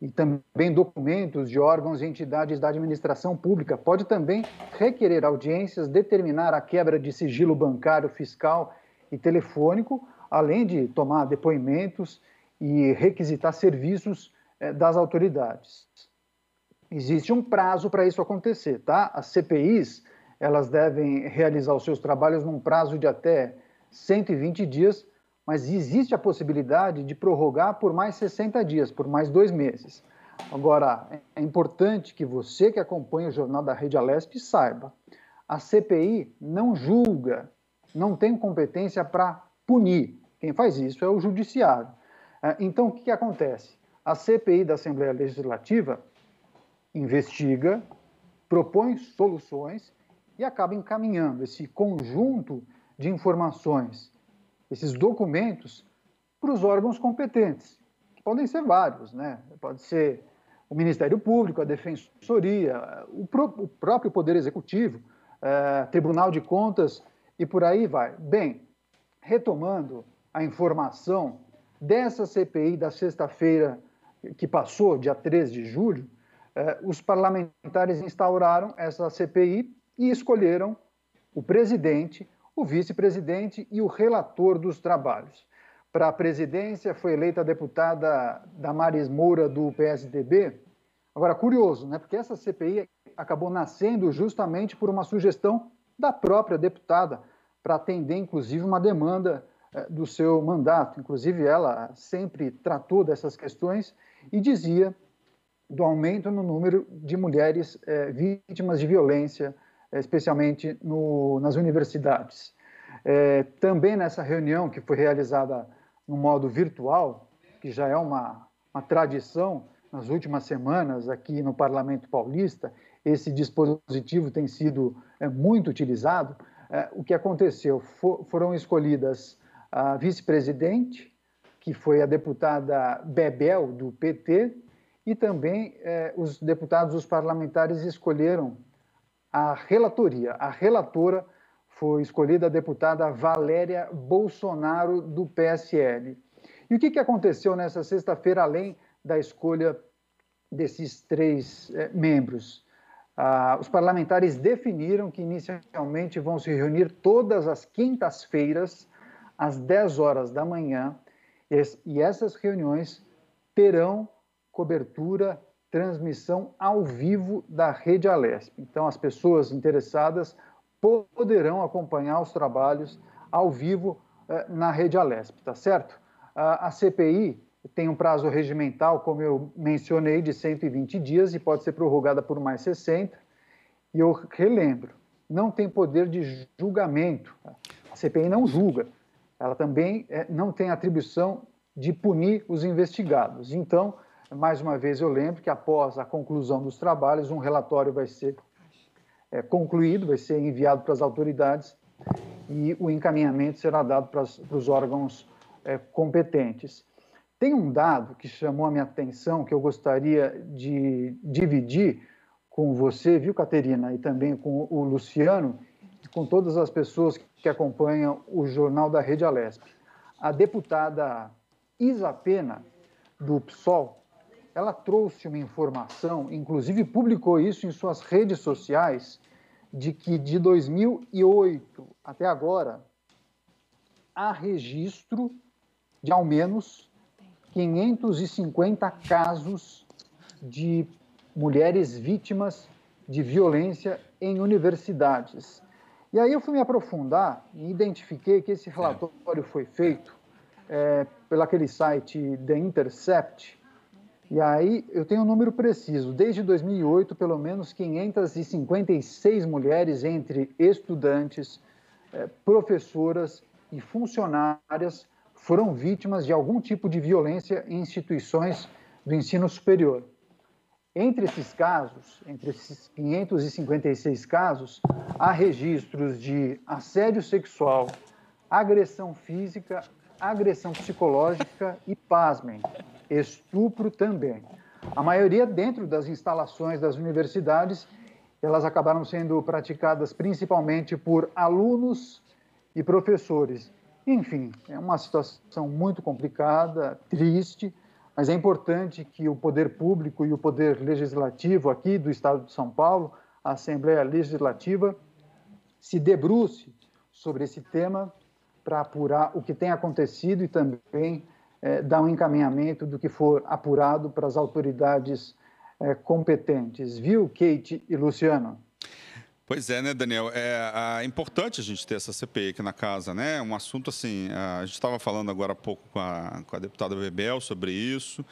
e também documentos de órgãos e entidades da administração pública. Pode também requerer audiências, determinar a quebra de sigilo bancário, fiscal e telefônico, além de tomar depoimentos e requisitar serviços das autoridades. Existe um prazo para isso acontecer, tá? As CPIs, elas devem realizar os seus trabalhos num prazo de até 120 dias, mas existe a possibilidade de prorrogar por mais 60 dias, por mais 2 meses. Agora, é importante que você que acompanha o Jornal da Rede Alesp saiba, a CPI não julga, não tem competência para punir. Quem faz isso é o Judiciário. Então, o que acontece? A CPI da Assembleia Legislativa investiga, propõe soluções e acaba encaminhando esse conjunto de informações, esses documentos, para os órgãos competentes, que podem ser vários, né? Pode ser o Ministério Público, a Defensoria, o próprio Poder Executivo, Tribunal de Contas e por aí vai. Bem, retomando a informação dessa CPI da sexta-feira que passou, dia 3 de julho, os parlamentares instauraram essa CPI e escolheram o presidente, o vice-presidente e o relator dos trabalhos. Para a presidência foi eleita a deputada Damares Moura, do PSDB. Agora, curioso, né? Porque essa CPI acabou nascendo justamente por uma sugestão da própria deputada, para atender, inclusive, uma demanda do seu mandato. Inclusive, ela sempre tratou dessas questões e dizia do aumento no número de mulheres vítimas de violência, especialmente nas universidades. Também nessa reunião, que foi realizada no modo virtual, que já é uma tradição nas últimas semanas aqui no Parlamento Paulista, esse dispositivo tem sido muito utilizado. O que aconteceu? Foram escolhidas a vice-presidente, que foi a deputada Bebel, do PT, e também os deputados, os parlamentares, escolheram a relatoria. A relatora foi escolhida a deputada Valéria Bolsonaro, do PSL. E o que aconteceu nessa sexta-feira, além da escolha desses 3 membros? Os parlamentares definiram que inicialmente vão se reunir todas as quintas-feiras, às 10 horas da manhã, e essas reuniões terão cobertura, transmissão ao vivo da Rede Alesp. Então, as pessoas interessadas poderão acompanhar os trabalhos ao vivo na Rede Alesp, tá certo? A CPI tem um prazo regimental, como eu mencionei, de 120 dias e pode ser prorrogada por mais 60. E eu relembro, não tem poder de julgamento. A CPI não julga. Ela também não tem atribuição de punir os investigados. Então, mais uma vez, eu lembro que após a conclusão dos trabalhos, um relatório vai ser concluído, vai ser enviado para as autoridades e o encaminhamento será dado para os órgãos competentes. Tem um dado que chamou a minha atenção, que eu gostaria de dividir com você, viu, Caterina, e também com o Luciano, e com todas as pessoas que acompanham o Jornal da Rede Alesp. A deputada Isa Pena, do PSOL, ela trouxe uma informação, inclusive publicou isso em suas redes sociais, de que de 2008 até agora há registro de ao menos 550 casos de mulheres vítimas de violência em universidades. E aí eu fui me aprofundar e identifiquei que esse relatório foi feito pelo aquele site The Intercept. E aí eu tenho um número preciso. Desde 2008, pelo menos 556 mulheres entre estudantes, professoras e funcionárias foram vítimas de algum tipo de violência em instituições do ensino superior. Entre esses casos, entre esses 556 casos, há registros de assédio sexual, agressão física, agressão psicológica e, pasmem, estupro também. A maioria dentro das instalações das universidades, elas acabaram sendo praticadas principalmente por alunos e professores. Enfim, é uma situação muito complicada, triste, mas é importante que o poder público e o poder legislativo aqui do Estado de São Paulo, a Assembleia Legislativa, se debruce sobre esse tema para apurar o que tem acontecido e também dar um encaminhamento do que for apurado para as autoridades competentes. Viu, Kate e Luciano? Pois é, né, Daniel? É importante a gente ter essa CPI aqui na casa, né? Um assunto assim, a gente estava falando agora há pouco com a deputada Bebel sobre isso,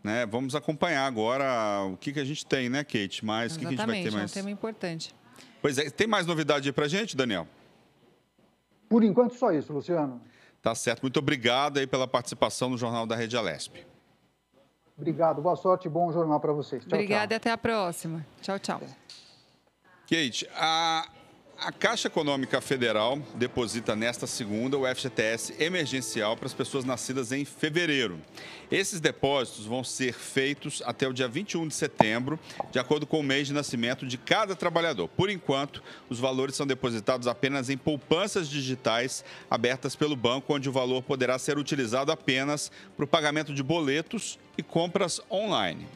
né? Vamos acompanhar agora o que a gente tem, né, Kate? Mas o que a gente vai ter mais? É um tema importante. Pois é, tem mais novidade aí pra gente, Daniel? Por enquanto, só isso, Luciano. Tá certo. Muito obrigado aí pela participação no Jornal da Rede Alesp. Obrigado. Boa sorte e bom jornal para vocês. Tchau, Obrigada tchau. e até a próxima. Tchau, tchau. Kate, a Caixa Econômica Federal deposita nesta segunda o FGTS emergencial para as pessoas nascidas em fevereiro. Esses depósitos vão ser feitos até o dia 21 de setembro, de acordo com o mês de nascimento de cada trabalhador. Por enquanto, os valores são depositados apenas em poupanças digitais abertas pelo banco, onde o valor poderá ser utilizado apenas para o pagamento de boletos e compras online.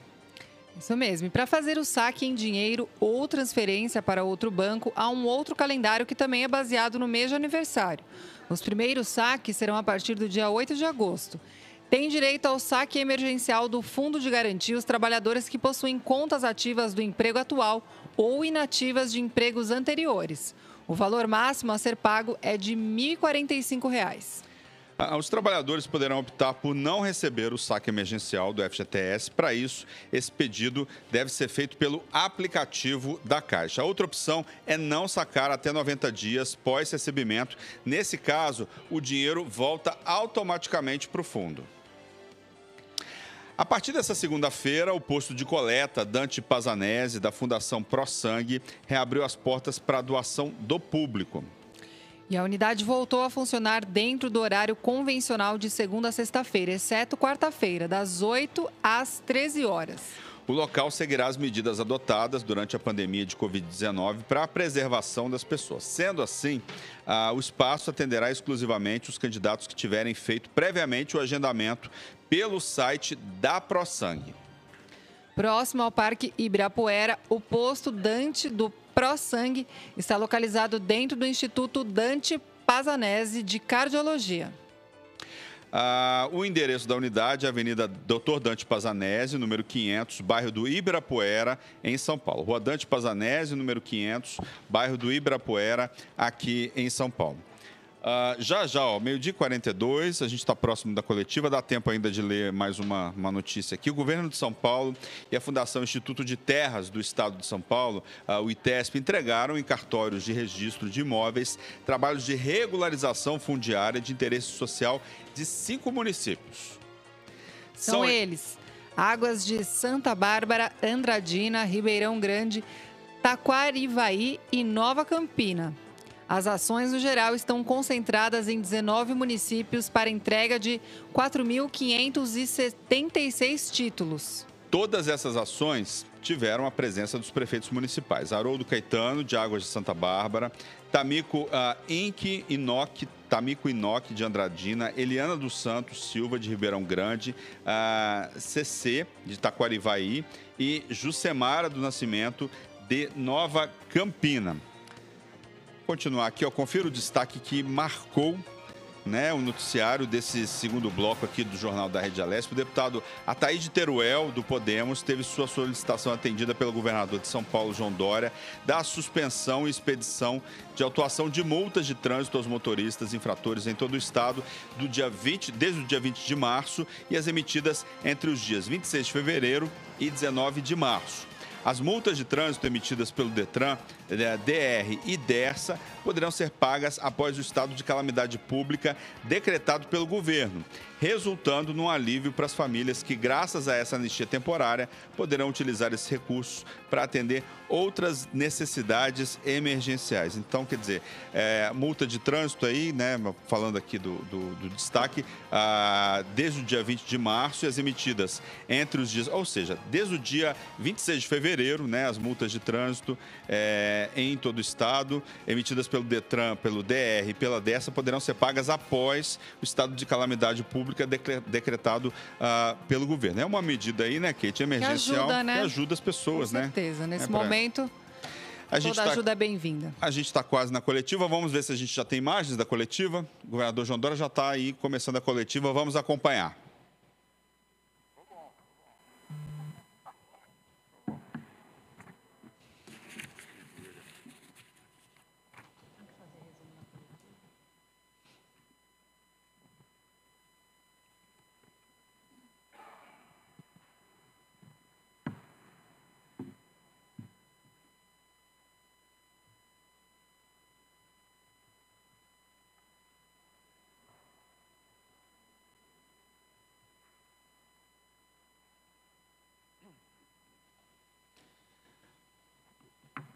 Isso mesmo. E para fazer o saque em dinheiro ou transferência para outro banco, há um outro calendário que também é baseado no mês de aniversário. Os primeiros saques serão a partir do dia 8 de agosto. Tem direito ao saque emergencial do Fundo de Garantia os trabalhadores que possuem contas ativas do emprego atual ou inativas de empregos anteriores. O valor máximo a ser pago é de R$ 1.045. Os trabalhadores poderão optar por não receber o saque emergencial do FGTS. Para isso, esse pedido deve ser feito pelo aplicativo da Caixa. A outra opção é não sacar até 90 dias pós-recebimento. Nesse caso, o dinheiro volta automaticamente para o fundo. A partir dessa segunda-feira, o posto de coleta Dante Pazanese, da Fundação ProSangue, reabriu as portas para a doação do público. E a unidade voltou a funcionar dentro do horário convencional de segunda a sexta-feira, exceto quarta-feira, das 8 às 13 horas. O local seguirá as medidas adotadas durante a pandemia de Covid-19 para a preservação das pessoas. Sendo assim, o espaço atenderá exclusivamente os candidatos que tiverem feito previamente o agendamento pelo site da ProSangue. Próximo ao Parque Ibirapuera, o posto Dante do ProSangue está localizado dentro do Instituto Dante Pazanese de Cardiologia. O endereço da unidade é a Avenida Dr. Dante Pazanese, número 500, bairro do Ibirapuera, em São Paulo. Rua Dante Pazanese, número 500, bairro do Ibirapuera, aqui em São Paulo. Já, meio-dia e 42, a gente está próximo da coletiva, dá tempo ainda de ler mais uma notícia aqui. O governo de São Paulo e a Fundação Instituto de Terras do Estado de São Paulo, o ITESP, entregaram em cartórios de registro de imóveis trabalhos de regularização fundiária de interesse social de 5 municípios. São eles: Águas de Santa Bárbara, Andradina, Ribeirão Grande, Taquarivaí e Nova Campina. As ações, no geral, estão concentradas em 19 municípios para entrega de 4.576 títulos. Todas essas ações tiveram a presença dos prefeitos municipais. Haroldo Caetano, de Águas de Santa Bárbara, Tamico Inoc, de Andradina, Eliana dos Santos Silva, de Ribeirão Grande, CC, de Taquarivaí e Jucemara do Nascimento, de Nova Campina. Continuar aqui, confira o destaque que marcou né, o noticiário desse segundo bloco aqui do Jornal da Rede Alesp. O deputado Ataíde Teruel, do Podemos, teve sua solicitação atendida pelo governador de São Paulo, João Dória, da suspensão e expedição de autuação de multas de trânsito aos motoristas infratores em todo o estado desde o dia 20 de março e as emitidas entre os dias 26 de fevereiro e 19 de março. As multas de trânsito emitidas pelo Detran, DR e Dersa poderão ser pagas após o estado de calamidade pública decretado pelo governo, resultando num alívio para as famílias que, graças a essa anistia temporária, poderão utilizar esses recursos para atender outras necessidades emergenciais. Então, quer dizer, multa de trânsito aí, né, falando aqui do destaque, desde o dia 20 de março e as emitidas entre os dias, ou seja, desde o dia 26 de fevereiro, né, as multas de trânsito em todo o estado, emitidas pelo Detran, pelo DR e pela Dersa, poderão ser pagas após o estado de calamidade pública decretado pelo governo. É uma medida aí, né, Kate, emergencial, que ajuda as pessoas, né? Com certeza, nesse momento, toda ajuda é bem-vinda. A gente está quase na coletiva, vamos ver se a gente já tem imagens da coletiva. O governador João Dória já está aí começando a coletiva, vamos acompanhar.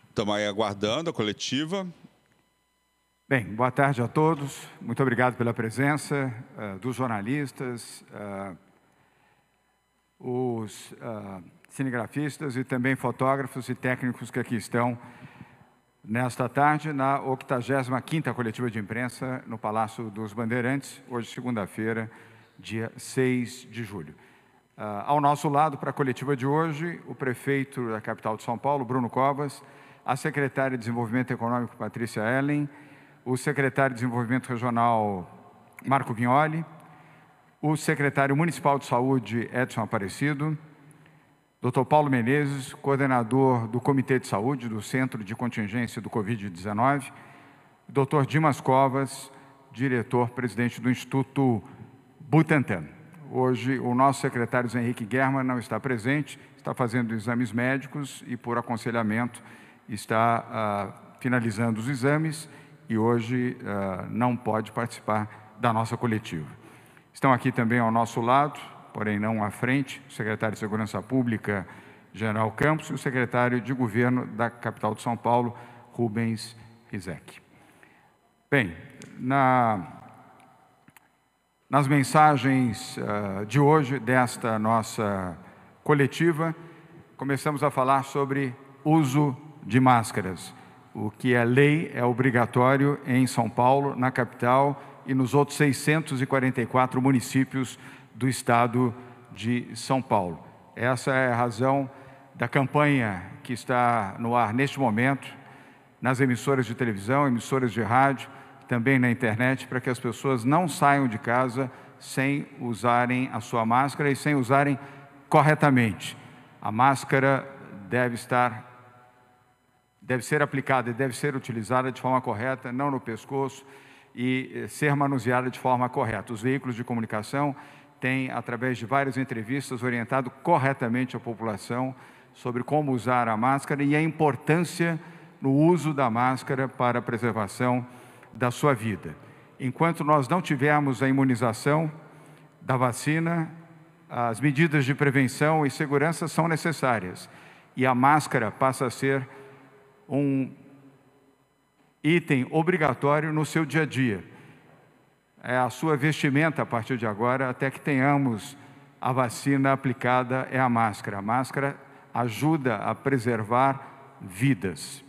Estamos aí aguardando a coletiva. Bem, boa tarde a todos. Muito obrigado pela presença dos jornalistas, os cinegrafistas e também fotógrafos e técnicos que aqui estão nesta tarde, na 85ª coletiva de imprensa no Palácio dos Bandeirantes, hoje, segunda-feira, dia 6 de julho. Ao nosso lado, para a coletiva de hoje, o prefeito da capital de São Paulo, Bruno Covas, a secretária de Desenvolvimento Econômico, Patrícia Ellen, o secretário de Desenvolvimento Regional, Marco Vignoli, o secretário municipal de Saúde, Edson Aparecido, Dr. Paulo Menezes, coordenador do Comitê de Saúde do Centro de Contingência do Covid-19, Dr. Dimas Covas, diretor-presidente do Instituto Butantan. Hoje, o nosso secretário Zé Henrique German não está presente, está fazendo exames médicos e, por aconselhamento, está finalizando os exames e hoje não pode participar da nossa coletiva. Estão aqui também ao nosso lado, porém não à frente, o secretário de Segurança Pública, General Campos, e o secretário de Governo da capital de São Paulo, Rubens Rizek. Bem, nas mensagens de hoje, desta nossa coletiva, começamos a falar sobre uso de máscaras. O que é lei é obrigatório em São Paulo, na capital e nos outros 644 municípios do estado de São Paulo. Essa é a razão da campanha que está no ar neste momento, nas emissoras de televisão, emissoras de rádio, também na internet, para que as pessoas não saiam de casa sem usarem a sua máscara e sem usarem corretamente. A máscara deve ser aplicada e deve ser utilizada de forma correta, não no pescoço, e ser manuseada de forma correta. Os veículos de comunicação têm, através de várias entrevistas, orientado corretamente a população sobre como usar a máscara e a importância no uso da máscara para a preservação da sua vida. Enquanto nós não tivermos a imunização da vacina, as medidas de prevenção e segurança são necessárias e a máscara passa a ser um item obrigatório no seu dia a dia. É a sua vestimenta a partir de agora, até que tenhamos a vacina aplicada, é a máscara. A máscara ajuda a preservar vidas.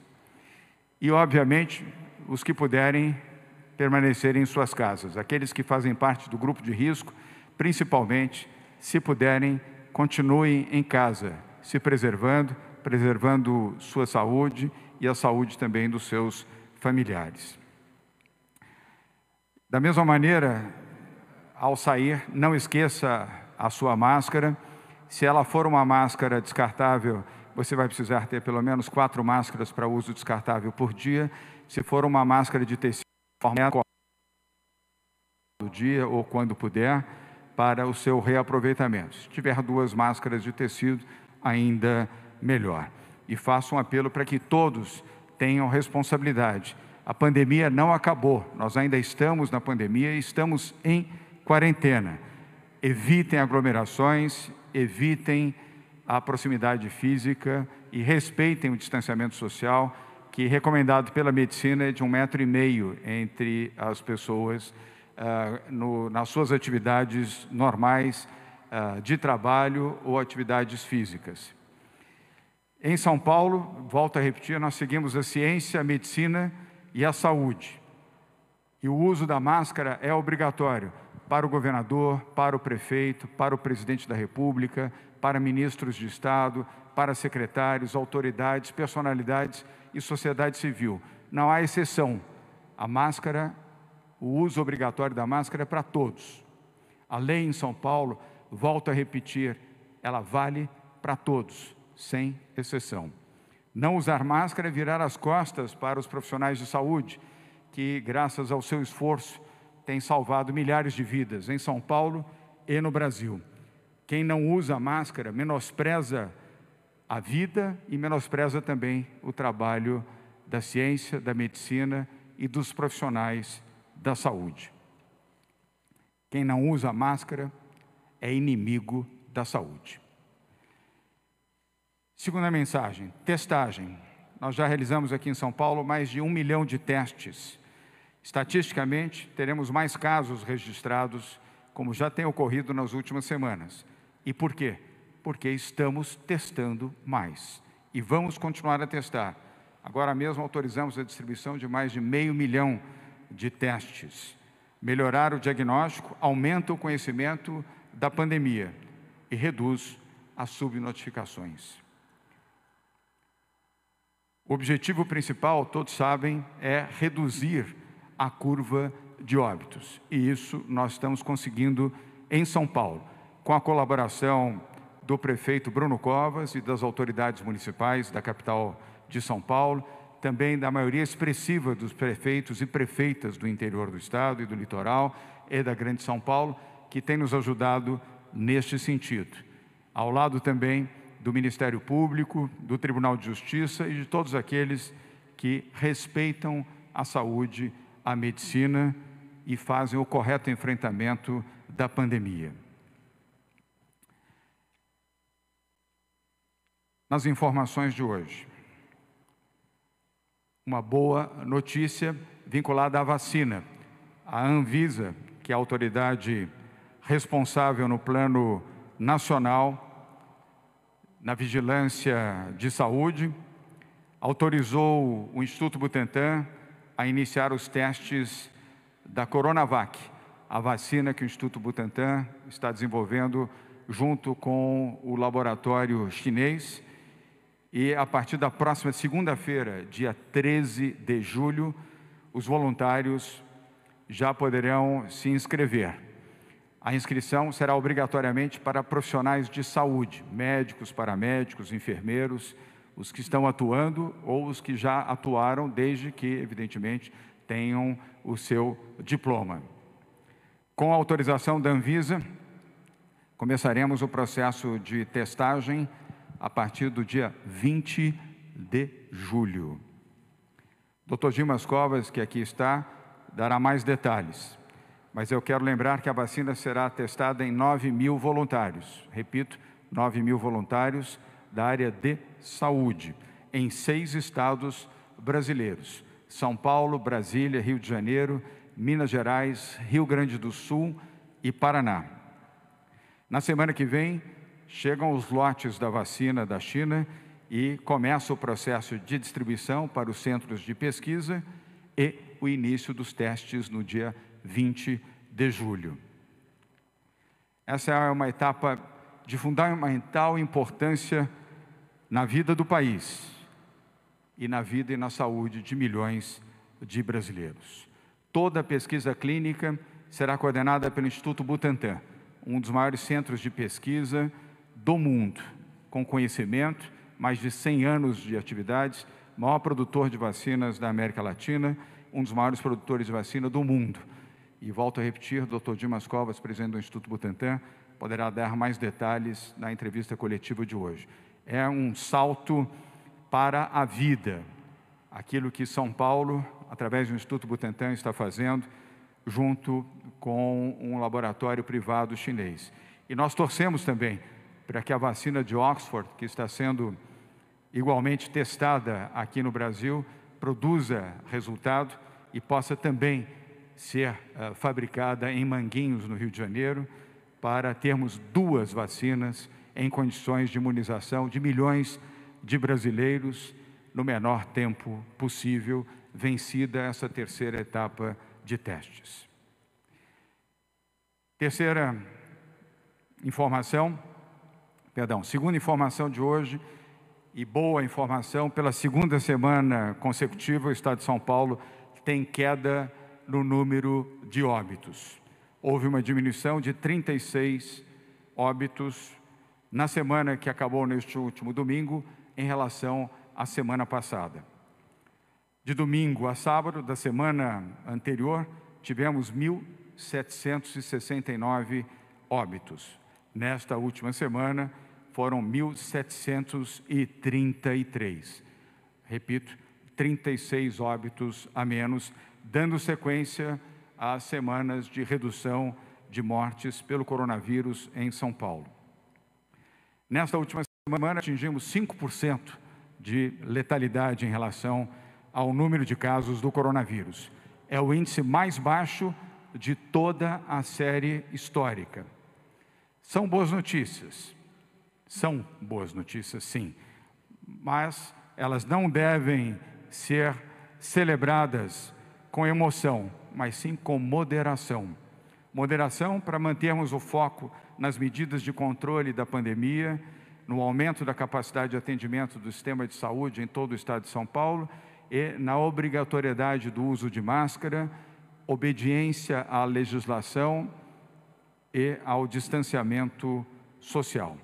E, obviamente, os que puderem permanecer em suas casas. Aqueles que fazem parte do grupo de risco, principalmente, se puderem, continuem em casa, se preservando sua saúde e a saúde também dos seus familiares. Da mesma maneira, ao sair, não esqueça a sua máscara. Se ela for uma máscara descartável, você vai precisar ter pelo menos 4 máscaras para uso descartável por dia. Se for uma máscara de tecido, do dia ou quando puder, para o seu reaproveitamento. Se tiver 2 máscaras de tecido, ainda melhor. E faço um apelo para que todos tenham responsabilidade. A pandemia não acabou, nós ainda estamos na pandemia e estamos em quarentena. Evitem aglomerações, evitem a proximidade física e respeitem o distanciamento social, que recomendado pela medicina é de 1,5 m entre as pessoas nas suas atividades normais de trabalho ou atividades físicas. Em São Paulo, volto a repetir, nós seguimos a ciência, a medicina e a saúde. E o uso da máscara é obrigatório para o governador, para o prefeito, para o presidente da República, para ministros de Estado, para secretários, autoridades, personalidades e sociedade civil. Não há exceção. A máscara, o uso obrigatório da máscara é para todos. A lei em São Paulo, volto a repetir, ela vale para todos, sem exceção. Não usar máscara é virar as costas para os profissionais de saúde, que, graças ao seu esforço, têm salvado milhares de vidas em São Paulo e no Brasil. Quem não usa máscara menospreza a vida e menospreza também o trabalho da ciência, da medicina e dos profissionais da saúde. Quem não usa máscara é inimigo da saúde. Segunda mensagem, testagem. Nós já realizamos aqui em São Paulo mais de 1 milhão de testes. Estatisticamente, teremos mais casos registrados, como já tem ocorrido nas últimas semanas. E por quê? Porque estamos testando mais. E vamos continuar a testar. Agora mesmo autorizamos a distribuição de mais de 500 mil de testes. Melhorar o diagnóstico aumenta o conhecimento da pandemia e reduz as subnotificações. O objetivo principal, todos sabem, é reduzir a curva de óbitos. E isso nós estamos conseguindo em São Paulo, com a colaboração do prefeito Bruno Covas e das autoridades municipais da capital de São Paulo, também da maioria expressiva dos prefeitos e prefeitas do interior do estado e do litoral e da Grande São Paulo, que tem nos ajudado neste sentido. Ao lado também do Ministério Público, do Tribunal de Justiça e de todos aqueles que respeitam a saúde, a medicina e fazem o correto enfrentamento da pandemia. Nas informações de hoje, uma boa notícia vinculada à vacina. A Anvisa, que é a autoridade responsável no plano nacional, na vigilância de saúde, autorizou o Instituto Butantan a iniciar os testes da Coronavac, a vacina que o Instituto Butantan está desenvolvendo junto com o laboratório chinês. E a partir da próxima segunda-feira, dia 13 de julho, os voluntários já poderão se inscrever. A inscrição será obrigatoriamente para profissionais de saúde, médicos, paramédicos, enfermeiros, os que estão atuando ou os que já atuaram, desde que, evidentemente, tenham o seu diploma. Com a autorização da Anvisa, começaremos o processo de testagem a partir do dia 20 de julho. Dr. Dimas Covas, que aqui está, dará mais detalhes. Mas eu quero lembrar que a vacina será testada em 9 mil voluntários. Repito, 9 mil voluntários da área de saúde, em 6 estados brasileiros: São Paulo, Brasília, Rio de Janeiro, Minas Gerais, Rio Grande do Sul e Paraná. Na semana que vem, chegam os lotes da vacina da China e começa o processo de distribuição para os centros de pesquisa e o início dos testes no dia 20 de julho. Essa é uma etapa de fundamental importância na vida do país e na vida e na saúde de milhões de brasileiros. Toda a pesquisa clínica será coordenada pelo Instituto Butantan, um dos maiores centros de pesquisa do mundo, com conhecimento, mais de 100 anos de atividades, maior produtor de vacinas da América Latina, um dos maiores produtores de vacina do mundo. E volto a repetir, Dr. Dimas Covas, presidente do Instituto Butantan, poderá dar mais detalhes na entrevista coletiva de hoje. É um salto para a vida, aquilo que São Paulo, através do Instituto Butantan, está fazendo, junto com um laboratório privado chinês. E nós torcemos também para que a vacina de Oxford, que está sendo igualmente testada aqui no Brasil, produza resultado e possa também ser fabricada em Manguinhos, no Rio de Janeiro, para termos 2 vacinas em condições de imunização de milhões de brasileiros no menor tempo possível, vencida essa terceira etapa de testes. Segunda informação de hoje, e boa informação, pela segunda semana consecutiva, o Estado de São Paulo tem queda no número de óbitos. Houve uma diminuição de 36 óbitos na semana que acabou neste último domingo, em relação à semana passada. De domingo a sábado, da semana anterior, tivemos 1.769 óbitos. Nesta última semana, foram 1.733. Repito, 36 óbitos a menos, dando sequência às semanas de redução de mortes pelo coronavírus em São Paulo. Nesta última semana, atingimos 5% de letalidade em relação ao número de casos do coronavírus. É o índice mais baixo de toda a série histórica. São boas notícias. São boas notícias, sim. Mas elas não devem ser celebradas com emoção, mas sim com moderação. Moderação para mantermos o foco nas medidas de controle da pandemia, no aumento da capacidade de atendimento do sistema de saúde em todo o estado de São Paulo e na obrigatoriedade do uso de máscara, obediência à legislação e ao distanciamento social.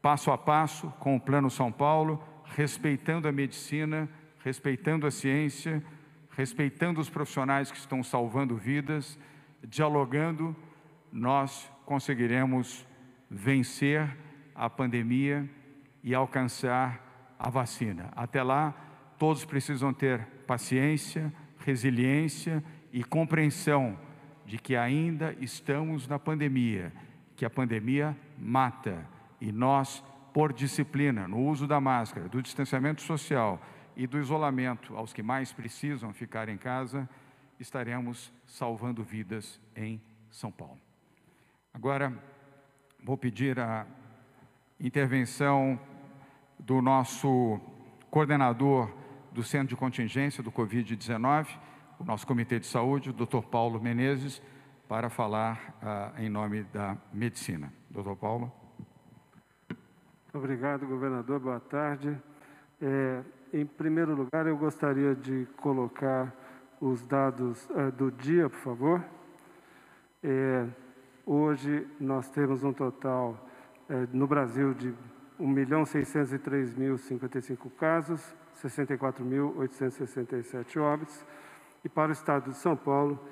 Passo a passo, com o Plano São Paulo, respeitando a medicina, respeitando a ciência, respeitando os profissionais que estão salvando vidas, dialogando, nós conseguiremos vencer a pandemia e alcançar a vacina. Até lá, todos precisam ter paciência, resiliência e compreensão de que ainda estamos na pandemia, que a pandemia mata. E nós, por disciplina, no uso da máscara, do distanciamento social e do isolamento aos que mais precisam ficar em casa, estaremos salvando vidas em São Paulo. Agora, vou pedir a intervenção do nosso coordenador do Centro de Contingência do Covid-19, o nosso Comitê de Saúde, o Dr. Paulo Menezes, para falar em nome da medicina. Dr. Paulo. Obrigado, governador. Boa tarde. Em primeiro lugar, eu gostaria de colocar os dados do dia, por favor. Hoje, nós temos um total no Brasil de 1.603.055 casos, 64.867 óbitos, e para o estado de São Paulo,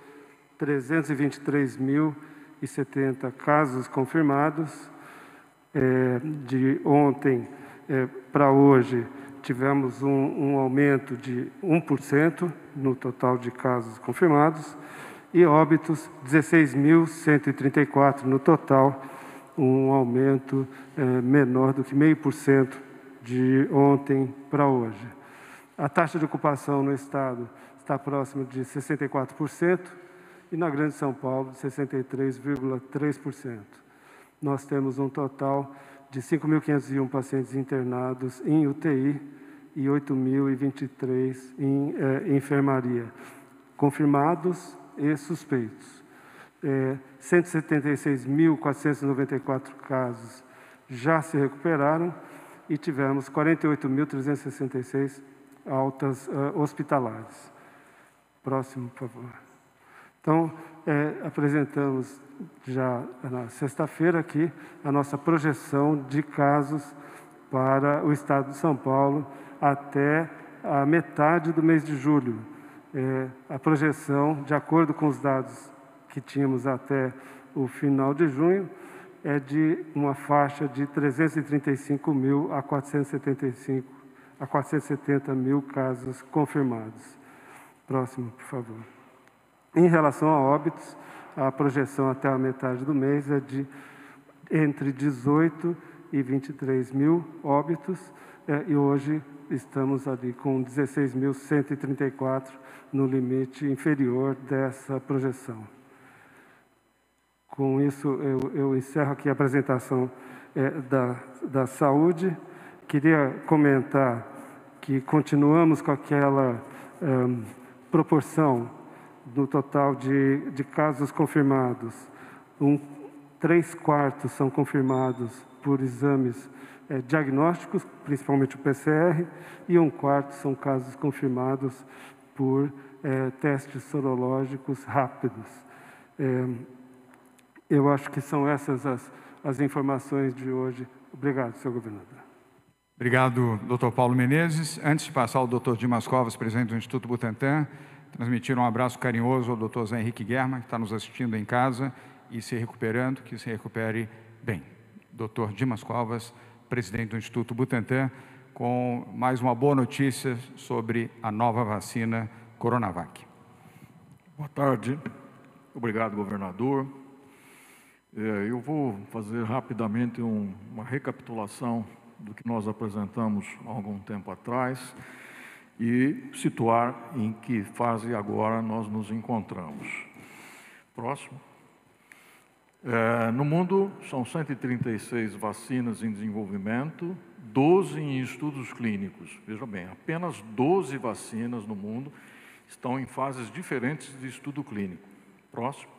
323.070 casos confirmados. De ontem para hoje, tivemos um aumento de 1% no total de casos confirmados e óbitos 16.134 no total, um aumento menor do que 0,5% de ontem para hoje. A taxa de ocupação no estado está próxima de 64% e na Grande São Paulo de 63,3%. Nós temos um total de 5.501 pacientes internados em UTI e 8.023 em enfermaria, confirmados e suspeitos. 176.494 casos já se recuperaram e tivemos 48.366 altas hospitalares. Próximo, por favor. Então, apresentamos já na sexta-feira aqui a nossa projeção de casos para o estado de São Paulo até a metade do mês de julho. A projeção, de acordo com os dados que tínhamos até o final de junho, é de uma faixa de 335 mil a 470 mil casos confirmados. Próximo, por favor. Em relação a óbitos, a projeção até a metade do mês é de entre 18 e 23 mil óbitos, e hoje estamos ali com 16.134 no limite inferior dessa projeção. Com isso, eu encerro aqui a apresentação da saúde. Queria comentar que continuamos com aquela proporção do total de casos confirmados. 3/4 são confirmados por exames diagnósticos, principalmente o PCR, e 1/4 são casos confirmados por testes sorológicos rápidos. Eu acho que são essas as informações de hoje. Obrigado, senhor governador. Obrigado, doutor Paulo Menezes. Antes de passar ao doutor Dimas Covas, presidente do Instituto Butantan, transmitir um abraço carinhoso ao doutor Zé Henrique Guerra, que está nos assistindo em casa e se recuperando, que se recupere bem. Doutor Dimas Covas, presidente do Instituto Butantan, com mais uma boa notícia sobre a nova vacina Coronavac. Boa tarde. Obrigado, governador. Eu vou fazer rapidamente uma recapitulação do que nós apresentamos há algum tempo atrás e situar em que fase agora nós nos encontramos. Próximo. No mundo, são 136 vacinas em desenvolvimento, 12 em estudos clínicos. Veja bem, apenas 12 vacinas no mundo estão em fases diferentes de estudo clínico. Próximo.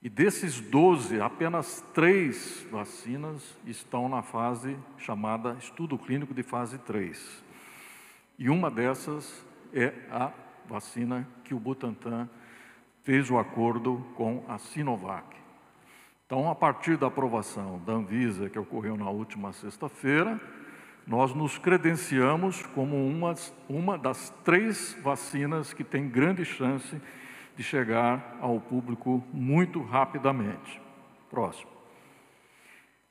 E desses 12, apenas 3 vacinas estão na fase chamada estudo clínico de fase 3. E uma dessas é a vacina que o Butantan fez o acordo com a Sinovac. Então, a partir da aprovação da Anvisa, que ocorreu na última sexta-feira, nós nos credenciamos como uma das 3 vacinas que tem grande chance de chegar ao público muito rapidamente. Próximo.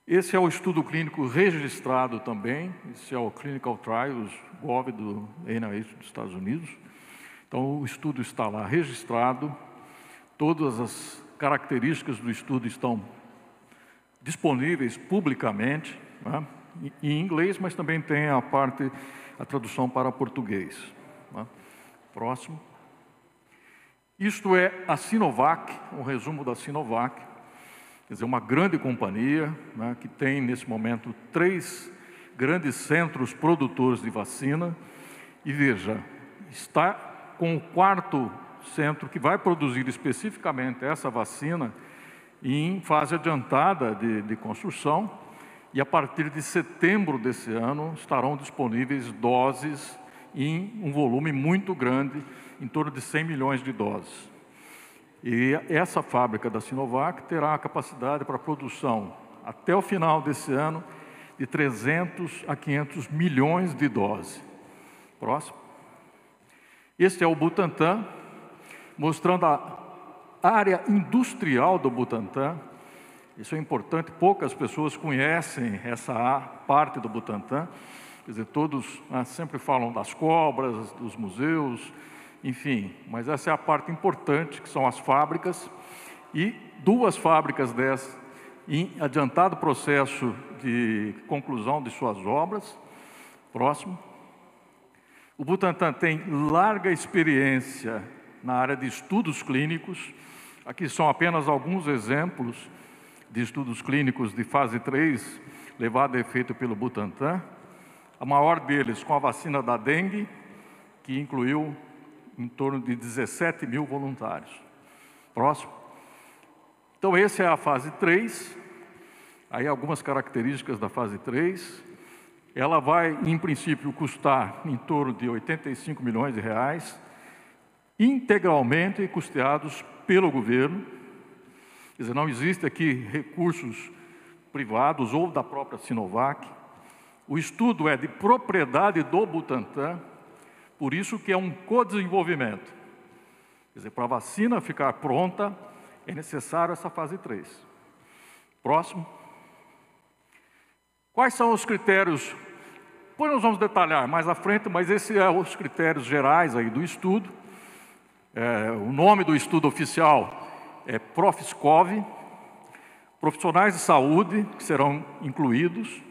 Esse é o estudo clínico registrado também, esse é o Clinical Trials Gov do NIH dos Estados Unidos. Então, o estudo está lá registrado, todas as características do estudo estão disponíveis publicamente, né, em inglês, mas também tem a tradução para português. Né. Próximo. Isto é a Sinovac, um resumo da Sinovac, quer dizer, uma grande companhia, né, que tem, nesse momento, 3 grandes centros produtores de vacina. E veja, está com o 4º centro que vai produzir especificamente essa vacina em fase adiantada de construção. E a partir de setembro desse ano estarão disponíveis doses em um volume muito grande, em torno de 100 milhões de doses. E essa fábrica da Sinovac terá a capacidade para a produção, até o final desse ano, de 300 a 500 milhões de doses. Próximo. Este é o Butantan, mostrando a área industrial do Butantan. Isso é importante, poucas pessoas conhecem essa parte do Butantan. Quer dizer, todos sempre falam das cobras, dos museus, enfim, mas essa é a parte importante, que são as fábricas, e 2 fábricas dessas em adiantado processo de conclusão de suas obras. Próximo. O Butantan tem larga experiência na área de estudos clínicos. Aqui são apenas alguns exemplos de estudos clínicos de fase 3, levado a efeito pelo Butantan. A maior deles com a vacina da dengue, que incluiu em torno de 17 mil voluntários. Próximo. Então, essa é a fase 3. Aí algumas características da fase 3. Ela vai, em princípio, custar em torno de 85 milhões de reais. integralmente custeados pelo governo. Quer dizer, não existe aqui recursos privados ou da própria Sinovac. O estudo é de propriedade do Butantan, por isso que é um co-desenvolvimento. Quer dizer, para a vacina ficar pronta, é necessário essa fase 3. Próximo. Quais são os critérios? Depois nós vamos detalhar mais à frente, mas esses são os critérios gerais aí do estudo. O nome do estudo oficial é Profiscov, profissionais de saúde que serão incluídos,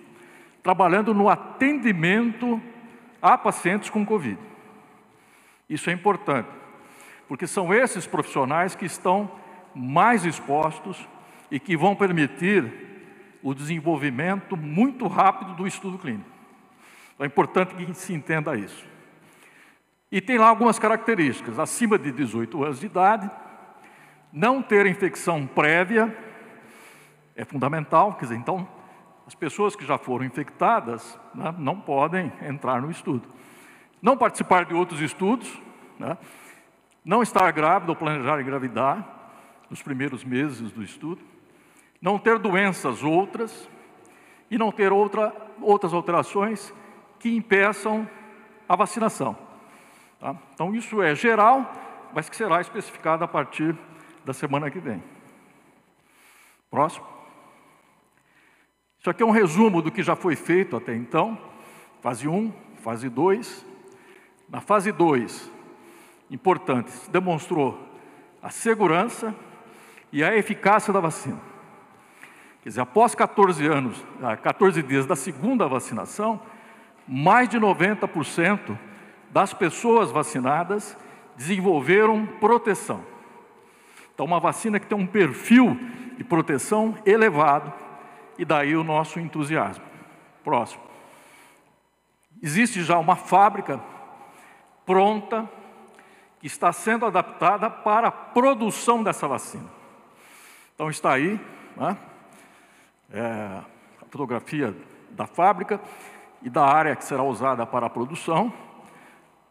trabalhando no atendimento a pacientes com Covid. Isso é importante, porque são esses profissionais que estão mais expostos e que vão permitir o desenvolvimento muito rápido do estudo clínico. Então, é importante que se entenda isso. E tem lá algumas características: acima de 18 anos de idade, não ter infecção prévia, é fundamental. Quer dizer, então, as pessoas que já foram infectadas, né, não podem entrar no estudo. Não participar de outros estudos, né, não estar grávida ou planejar engravidar nos primeiros meses do estudo, não ter doenças outras e não ter outras alterações que impeçam a vacinação. Tá? Então, isso é geral, mas que será especificado a partir da semana que vem. Próximo. Isso aqui é um resumo do que já foi feito até então. Fase 1, fase 2. Na fase 2, importante, se demonstrou a segurança e a eficácia da vacina. Quer dizer, após 14 dias da segunda vacinação, mais de 90% das pessoas vacinadas desenvolveram proteção. Então, uma vacina que tem um perfil de proteção elevado, e daí o nosso entusiasmo. Próximo. Existe já uma fábrica pronta, que está sendo adaptada para a produção dessa vacina. Então, está aí, né, a fotografia da fábrica e da área que será usada para a produção.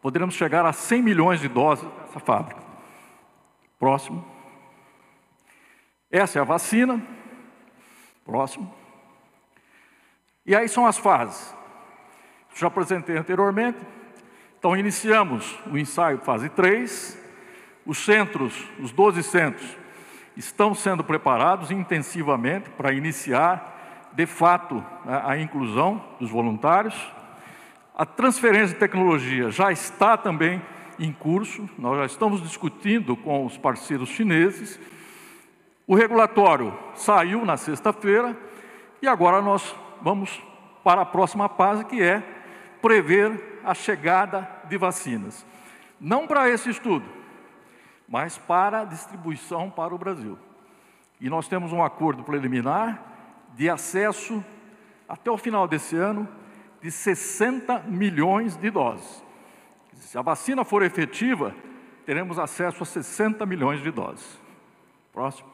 Poderemos chegar a 100 milhões de doses dessa fábrica. Próximo. Essa é a vacina. Próximo. E aí são as fases. Já apresentei anteriormente. Então, iniciamos o ensaio fase 3. Os centros, os 12 centros, estão sendo preparados intensivamente para iniciar, de fato, a inclusão dos voluntários. A transferência de tecnologia já está também em curso. Nós já estamos discutindo com os parceiros chineses. O regulatório saiu na sexta-feira e agora nós vamos para a próxima fase, que é prever a chegada de vacinas. Não para esse estudo, mas para a distribuição para o Brasil. E nós temos um acordo preliminar de acesso, até o final desse ano, de 60 milhões de doses. Se a vacina for efetiva, teremos acesso a 60 milhões de doses. Próximo.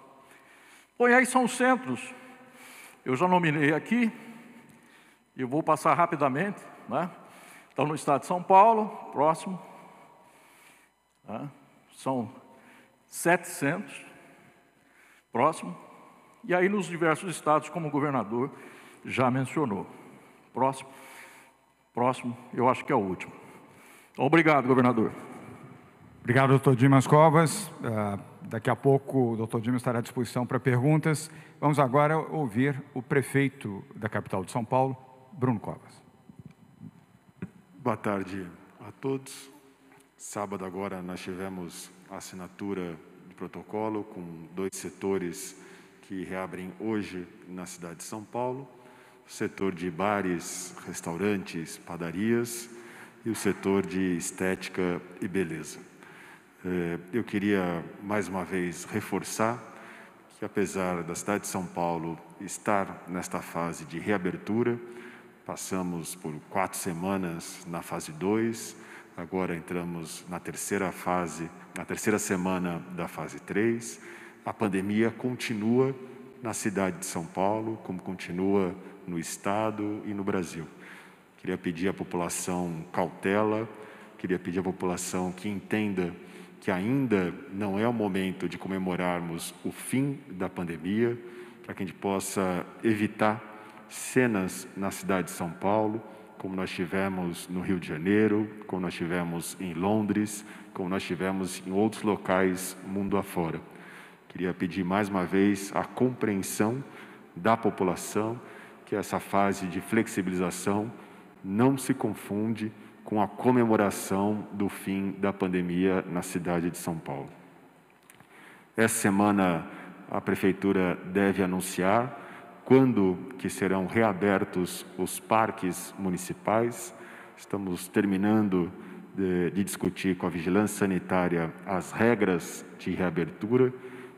Bom, e aí são os centros. Eu já nominei aqui, eu vou passar rapidamente, né? Então, no estado de São Paulo, próximo, né? São 7 centros, próximo, e aí nos diversos estados, como o governador já mencionou. Próximo, eu acho que é o último. Obrigado, governador. Obrigado, doutor Dimas Covas. Daqui a pouco o doutor Dimas estará à disposição para perguntas. Vamos agora ouvir o prefeito da capital de São Paulo, Bruno Covas. Boa tarde a todos. Sábado agora nós tivemos a assinatura de protocolo com 2 setores que reabrem hoje na cidade de São Paulo. O setor de bares, restaurantes, padarias e o setor de estética e beleza. Eu queria, mais uma vez, reforçar que, apesar da cidade de São Paulo estar nesta fase de reabertura, passamos por 4 semanas na fase 2, agora entramos na terceira semana da fase 3. A pandemia continua na cidade de São Paulo, como continua no Estado e no Brasil. Queria pedir à população cautela, queria pedir à população que entenda que ainda não é o momento de comemorarmos o fim da pandemia, para que a gente possa evitar cenas na cidade de São Paulo, como nós tivemos no Rio de Janeiro, como nós tivemos em Londres, como nós tivemos em outros locais mundo afora. Queria pedir mais uma vez a compreensão da população, que essa fase de flexibilização não se confunde com a comemoração do fim da pandemia na cidade de São Paulo. Essa semana a Prefeitura deve anunciar quando que serão reabertos os parques municipais. Estamos terminando de discutir com a Vigilância Sanitária as regras de reabertura,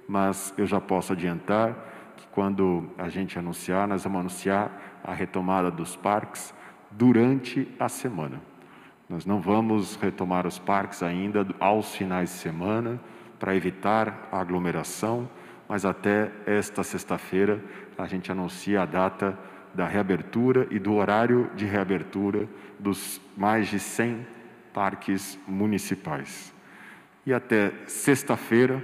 mas eu já posso adiantar que quando a gente anunciar, nós vamos anunciar a retomada dos parques durante a semana. Nós não vamos retomar os parques ainda aos finais de semana para evitar a aglomeração, mas até esta sexta-feira a gente anuncia a data da reabertura e do horário de reabertura dos mais de 100 parques municipais. E até sexta-feira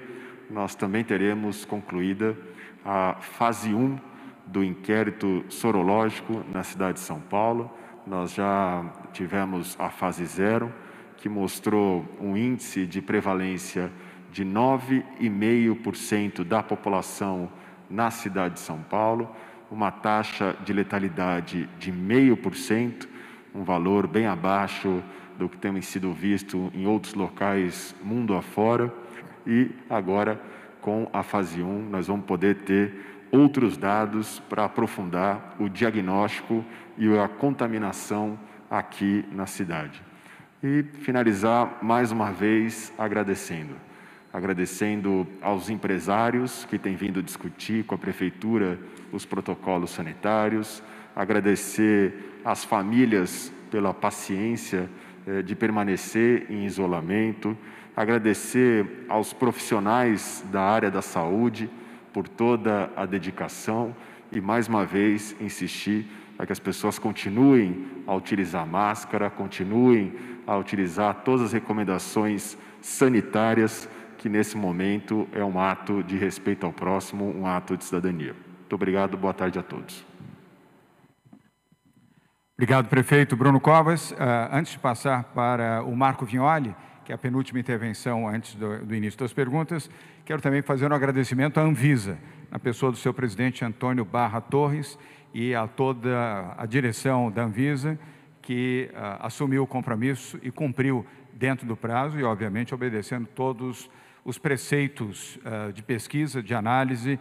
nós também teremos concluída a fase 1 do inquérito sorológico na cidade de São Paulo. Nós já tivemos a fase 0, que mostrou um índice de prevalência de 9,5% da população na cidade de São Paulo, uma taxa de letalidade de 0,5%, um valor bem abaixo do que tem sido visto em outros locais mundo afora. E agora, com a fase 1, nós vamos poder ter outros dados para aprofundar o diagnóstico e a contaminação aqui na cidade. E finalizar mais uma vez agradecendo aos empresários que têm vindo discutir com a Prefeitura os protocolos sanitários, agradecer às famílias pela paciência de permanecer em isolamento, agradecer aos profissionais da área da saúde por toda a dedicação e, mais uma vez, insistir para que as pessoas continuem a utilizar máscara, continuem a utilizar todas as recomendações sanitárias, que nesse momento é um ato de respeito ao próximo, um ato de cidadania. Muito obrigado, boa tarde a todos. Obrigado, prefeito Bruno Covas. Antes de passar para o Marco Vignoli, que é a penúltima intervenção antes do início das perguntas, quero também fazer um agradecimento à Anvisa, na pessoa do seu presidente Antônio Barra Torres e a toda a direção da Anvisa, que assumiu o compromisso e cumpriu dentro do prazo e, obviamente, obedecendo todos os preceitos de pesquisa, de análise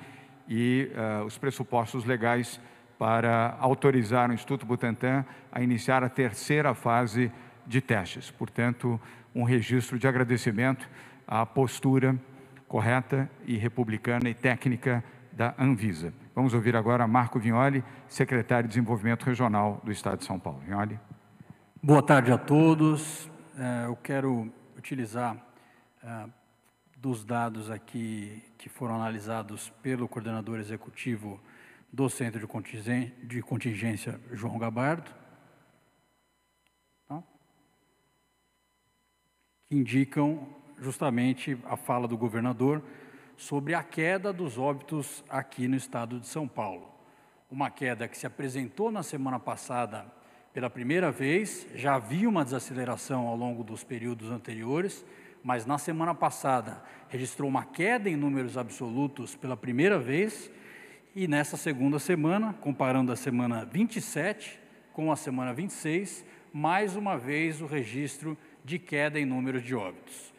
e os pressupostos legais para autorizar o Instituto Butantan a iniciar a terceira fase de testes. Portanto, um registro de agradecimento à postura correta e republicana e técnica da Anvisa. Vamos ouvir agora Marco Vignoli, secretário de Desenvolvimento Regional do Estado de São Paulo. Vignoli. Boa tarde a todos. Eu quero utilizar dos dados aqui que foram analisados pelo coordenador executivo do Centro de Contingência, João Gabardo, que indicam justamente a fala do governador sobre a queda dos óbitos aqui no estado de São Paulo. Uma queda que se apresentou na semana passada pela primeira vez, já havia uma desaceleração ao longo dos períodos anteriores, mas na semana passada registrou uma queda em números absolutos pela primeira vez, e nessa segunda semana, comparando a semana 27 com a semana 26, mais uma vez o registro de queda em números de óbitos.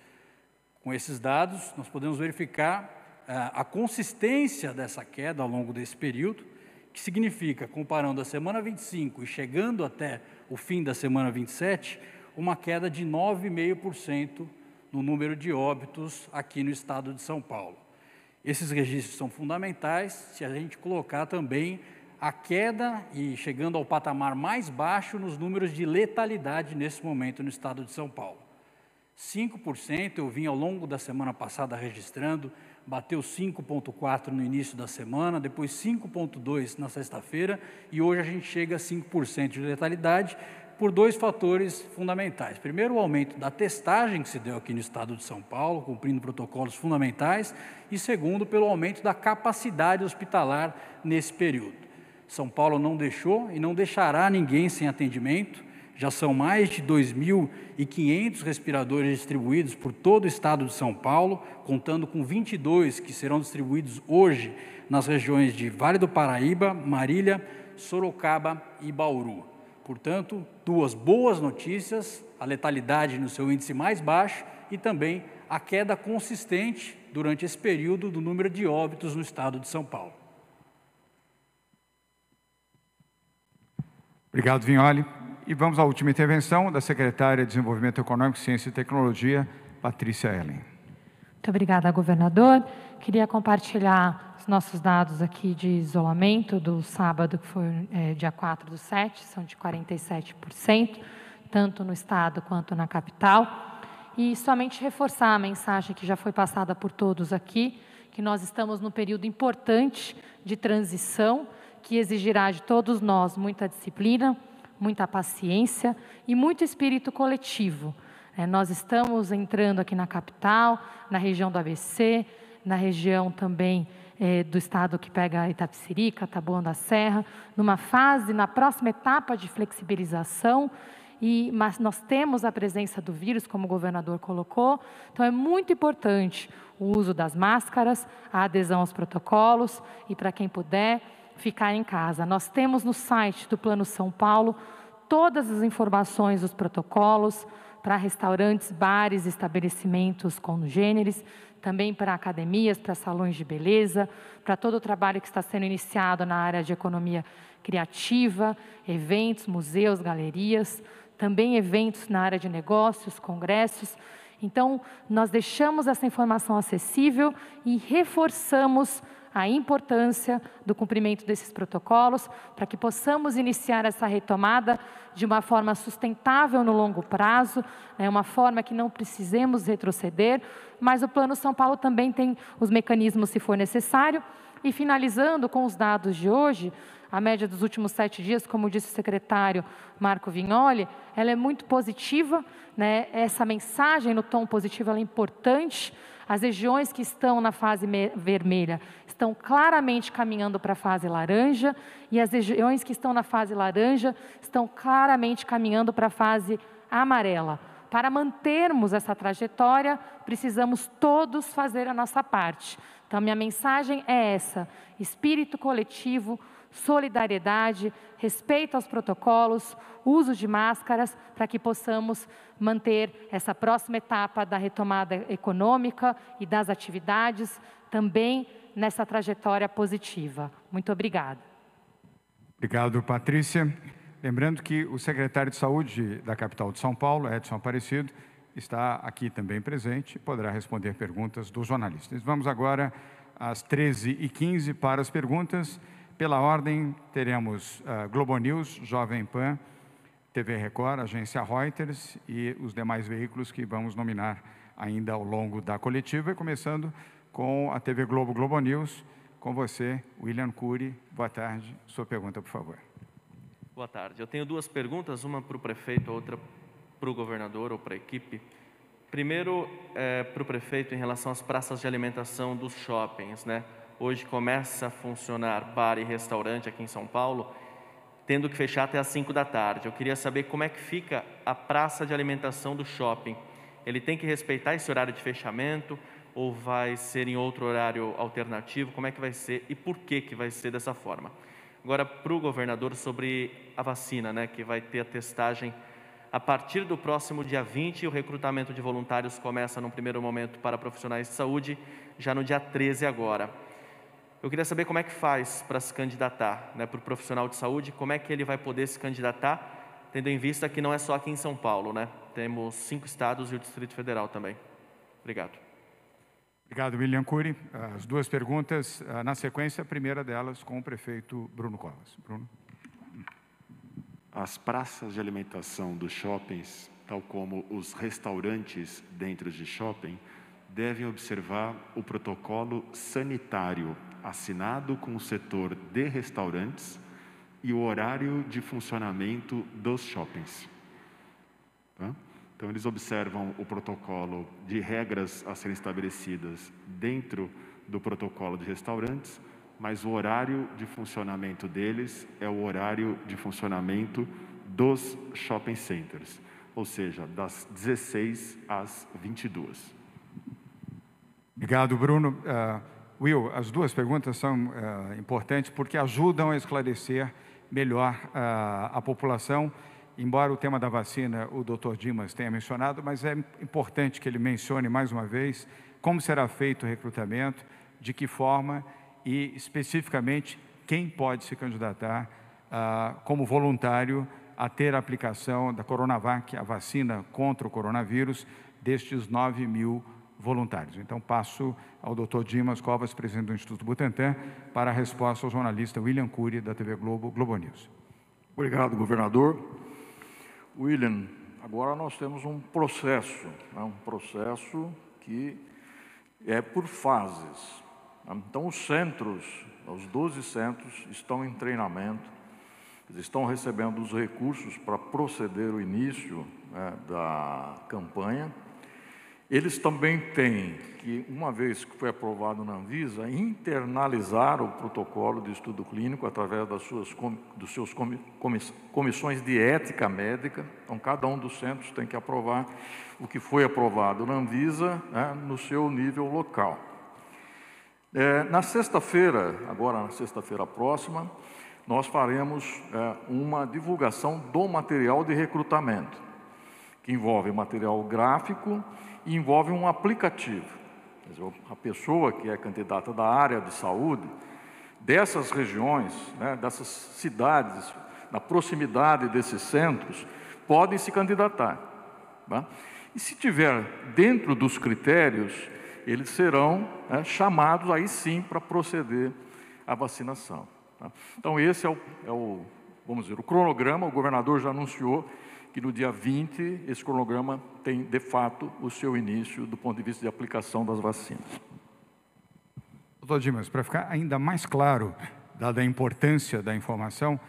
Com esses dados, nós podemos verificar a consistência dessa queda ao longo desse período, que significa, comparando a semana 25 e chegando até o fim da semana 27, uma queda de 9,5% no número de óbitos aqui no estado de São Paulo. Esses registros são fundamentais se a gente colocar também a queda e chegando ao patamar mais baixo nos números de letalidade nesse momento no estado de São Paulo. 5% eu vim ao longo da semana passada registrando, bateu 5,4% no início da semana, depois 5,2% na sexta-feira e hoje a gente chega a 5% de letalidade, por dois fatores fundamentais. Primeiro, o aumento da testagem que se deu aqui no estado de São Paulo, cumprindo protocolos fundamentais, e segundo, pelo aumento da capacidade hospitalar nesse período. São Paulo não deixou e não deixará ninguém sem atendimento. Já são mais de 2.500 respiradores distribuídos por todo o estado de São Paulo, contando com 22 que serão distribuídos hoje nas regiões de Vale do Paraíba, Marília, Sorocaba e Bauru. Portanto, duas boas notícias, a letalidade no seu índice mais baixo e também a queda consistente durante esse período do número de óbitos no estado de São Paulo. Obrigado, Vignoli. E vamos à última intervenção da secretária de Desenvolvimento Econômico, Ciência e Tecnologia, Patrícia Ellen. Muito obrigada, governador. Queria compartilhar os nossos dados aqui de isolamento do sábado, que foi dia 4/7, são de 47%, tanto no estado quanto na capital. E somente reforçar a mensagem que já foi passada por todos aqui, que nós estamos num período importante de transição, que exigirá de todos nós muita disciplina, muita paciência e muito espírito coletivo. Nós estamos entrando aqui na capital, na região do ABC, na região também do estado que pega Itapecerica, Taboão da Serra, numa fase, na próxima etapa de flexibilização, mas nós temos a presença do vírus, como o governador colocou, então é muito importante o uso das máscaras, a adesão aos protocolos e, para quem puder, ficar em casa. Nós temos no site do Plano São Paulo todas as informações dos protocolos para restaurantes, bares, estabelecimentos congêneres, também para academias, para salões de beleza, para todo o trabalho que está sendo iniciado na área de economia criativa, eventos, museus, galerias, também eventos na área de negócios, congressos. Então, nós deixamos essa informação acessível e reforçamos a importância do cumprimento desses protocolos para que possamos iniciar essa retomada de uma forma sustentável no longo prazo, uma forma que não precisemos retroceder, mas o Plano São Paulo também tem os mecanismos se for necessário. E finalizando com os dados de hoje, a média dos últimos 7 dias, como disse o secretário Marco Vignoli, ela é muito positiva, Essa mensagem no tom positivo ela é importante. As regiões que estão na fase vermelha estão claramente caminhando para a fase laranja e as regiões que estão na fase laranja estão claramente caminhando para a fase amarela. Para mantermos essa trajetória, precisamos todos fazer a nossa parte. Então, minha mensagem é essa: espírito coletivo, solidariedade, respeito aos protocolos, uso de máscaras, para que possamos manter essa próxima etapa da retomada econômica e das atividades também nessa trajetória positiva. Muito obrigada. Obrigado, Patrícia. Lembrando que o secretário de Saúde da capital de São Paulo, Edson Aparecido, está aqui também presente e poderá responder perguntas dos jornalistas. Vamos agora às 13h15 para as perguntas. Pela ordem, teremos Globo News, Jovem Pan, TV Record, Agência Reuters e os demais veículos que vamos nominar ainda ao longo da coletiva. E começando com a TV Globo, Globo News, com você, William Cury. Boa tarde. Sua pergunta, por favor. Boa tarde. Eu tenho duas perguntas, uma para o prefeito, outra para o governador ou para a equipe. Primeiro, para o prefeito, em relação às praças de alimentação dos shoppings, Hoje começa a funcionar bar e restaurante aqui em São Paulo, tendo que fechar até às 5 da tarde. Eu queria saber como é que fica a praça de alimentação do shopping. Ele tem que respeitar esse horário de fechamento ou vai ser em outro horário alternativo? Como é que vai ser e por que vai ser dessa forma? Agora, para o governador, sobre a vacina, que vai ter a testagem a partir do próximo dia 20, o recrutamento de voluntários começa num primeiro momento para profissionais de saúde, já no dia 13 agora. Eu queria saber como é que faz para se candidatar, para o profissional de saúde, como é que ele vai poder se candidatar, tendo em vista que não é só aqui em São Paulo, Temos 5 estados e o Distrito Federal também. Obrigado. Obrigado, William Cury. As duas perguntas, na sequência, a primeira delas com o prefeito Bruno Covas. Bruno. As praças de alimentação dos shoppings, tal como os restaurantes dentro de shopping, devem observar o protocolo sanitário assinado com o setor de restaurantes e o horário de funcionamento dos shoppings. Tá? Então, eles observam o protocolo de regras a serem estabelecidas dentro do protocolo de restaurantes, mas o horário de funcionamento deles é o horário de funcionamento dos shopping centers, ou seja, das 16 às 22. Obrigado, Bruno. Will, as duas perguntas são importantes porque ajudam a esclarecer melhor a população. Embora o tema da vacina o Dr. Dimas tenha mencionado, mas é importante que ele mencione mais uma vez como será feito o recrutamento, de que forma e, especificamente, quem pode se candidatar como voluntário a ter a aplicação da Coronavac, a vacina contra o coronavírus, destes 9.000 voluntários. Então, passo ao Dr. Dimas Covas, presidente do Instituto Butantan, para a resposta ao jornalista William Cury, da TV Globo, Globo News. Obrigado, governador. William, agora nós temos um processo, um processo que é por fases. Então, os centros, os 12 centros, estão em treinamento, eles estão recebendo os recursos para proceder o início da campanha. Eles também têm que, uma vez que foi aprovado na Anvisa, internalizar o protocolo de estudo clínico através das suas comissões de ética médica. Então, cada um dos centros tem que aprovar o que foi aprovado na Anvisa, no seu nível local. Na sexta-feira, agora na sexta-feira próxima, nós faremos uma divulgação do material de recrutamento, que envolve material gráfico e envolve um aplicativo. Quer dizer, a pessoa que é candidata da área de saúde, dessas regiões, dessas cidades, na proximidade desses centros, podem se candidatar. Tá? E se tiver dentro dos critérios, eles serão chamados aí sim para proceder à vacinação. Tá? Então, esse vamos dizer, o cronograma. O governador já anunciou que no dia 20, esse cronograma tem, de fato, o seu início do ponto de vista de aplicação das vacinas. Doutor Dimas, para ficar ainda mais claro, dada a importância da informação,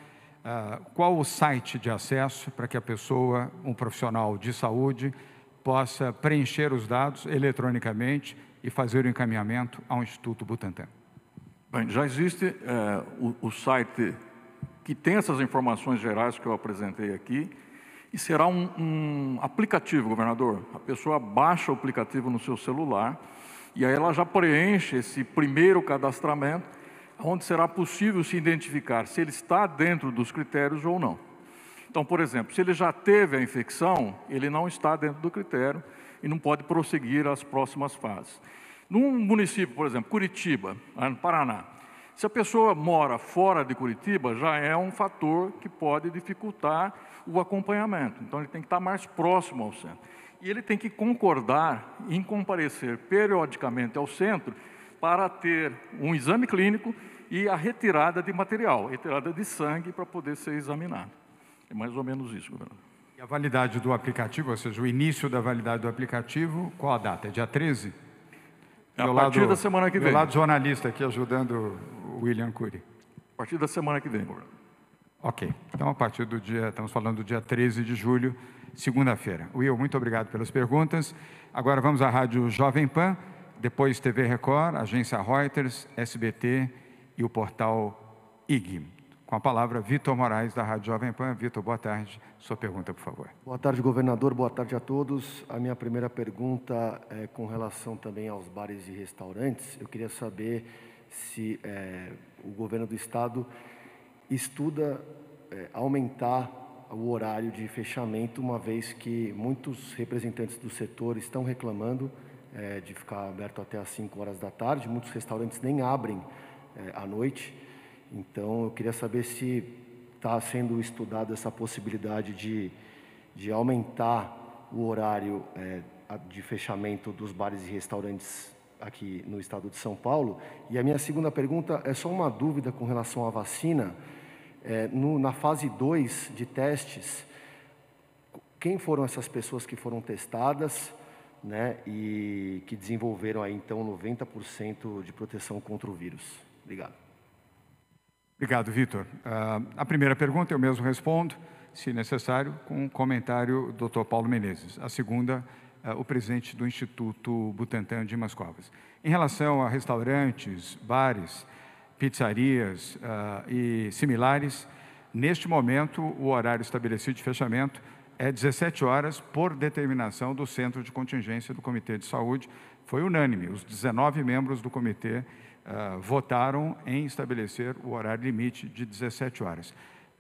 qual o site de acesso para que a pessoa, um profissional de saúde, possa preencher os dados eletronicamente e fazer o encaminhamento ao Instituto Butantan? Bem, já existe o site que tem essas informações gerais que eu apresentei aqui, e será um aplicativo, governador. A pessoa baixa o aplicativo no seu celular e aí ela já preenche esse primeiro cadastramento, onde será possível se identificar se ele está dentro dos critérios ou não. Então, por exemplo, se ele já teve a infecção, ele não está dentro do critério e não pode prosseguir às próximas fases. Num município, por exemplo, Curitiba, no Paraná, se a pessoa mora fora de Curitiba, já é um fator que pode dificultar o acompanhamento. Então, ele tem que estar mais próximo ao centro. E ele tem que concordar em comparecer periodicamente ao centro para ter um exame clínico e a retirada de material, retirada de sangue para poder ser examinado. É mais ou menos isso, governador. E a validade do aplicativo, ou seja, o início da validade do aplicativo, qual a data? É dia 13? A partir da semana que vem. Do lado jornalista aqui ajudando o William Cury. A partir da semana que vem, governador. Ok. Então, a partir do dia, estamos falando do dia 13 de julho, segunda-feira. Will, muito obrigado pelas perguntas. Agora vamos à Rádio Jovem Pan, depois TV Record, Agência Reuters, SBT e o portal IG. Com a palavra, Vitor Moraes, da Rádio Jovem Pan. Vitor, boa tarde. Sua pergunta, por favor. Boa tarde, governador. Boa tarde a todos. A minha primeira pergunta é com relação também aos bares e restaurantes. Eu queria saber se o governo do estado estuda aumentar o horário de fechamento, uma vez que muitos representantes do setor estão reclamando de ficar aberto até às 5 horas da tarde. Muitos restaurantes nem abrem à noite. Então, eu queria saber se está sendo estudada essa possibilidade de aumentar o horário de fechamento dos bares e restaurantes aqui no estado de São Paulo. E a minha segunda pergunta é só uma dúvida com relação à vacina. Na fase 2 de testes, quem foram essas pessoas que foram testadas, né, e que desenvolveram aí, então, 90% de proteção contra o vírus? Obrigado. Obrigado, Vitor. A primeira pergunta eu mesmo respondo, se necessário, com um comentário do Dr. Paulo Menezes. A segunda, o presidente do Instituto Butantan, Dimas Covas. Em relação a restaurantes, bares, pizzarias e similares, neste momento, o horário estabelecido de fechamento é 17 horas por determinação do Centro de Contingência do Comitê de Saúde. Foi unânime, os 19 membros do comitê votaram em estabelecer o horário limite de 17 horas.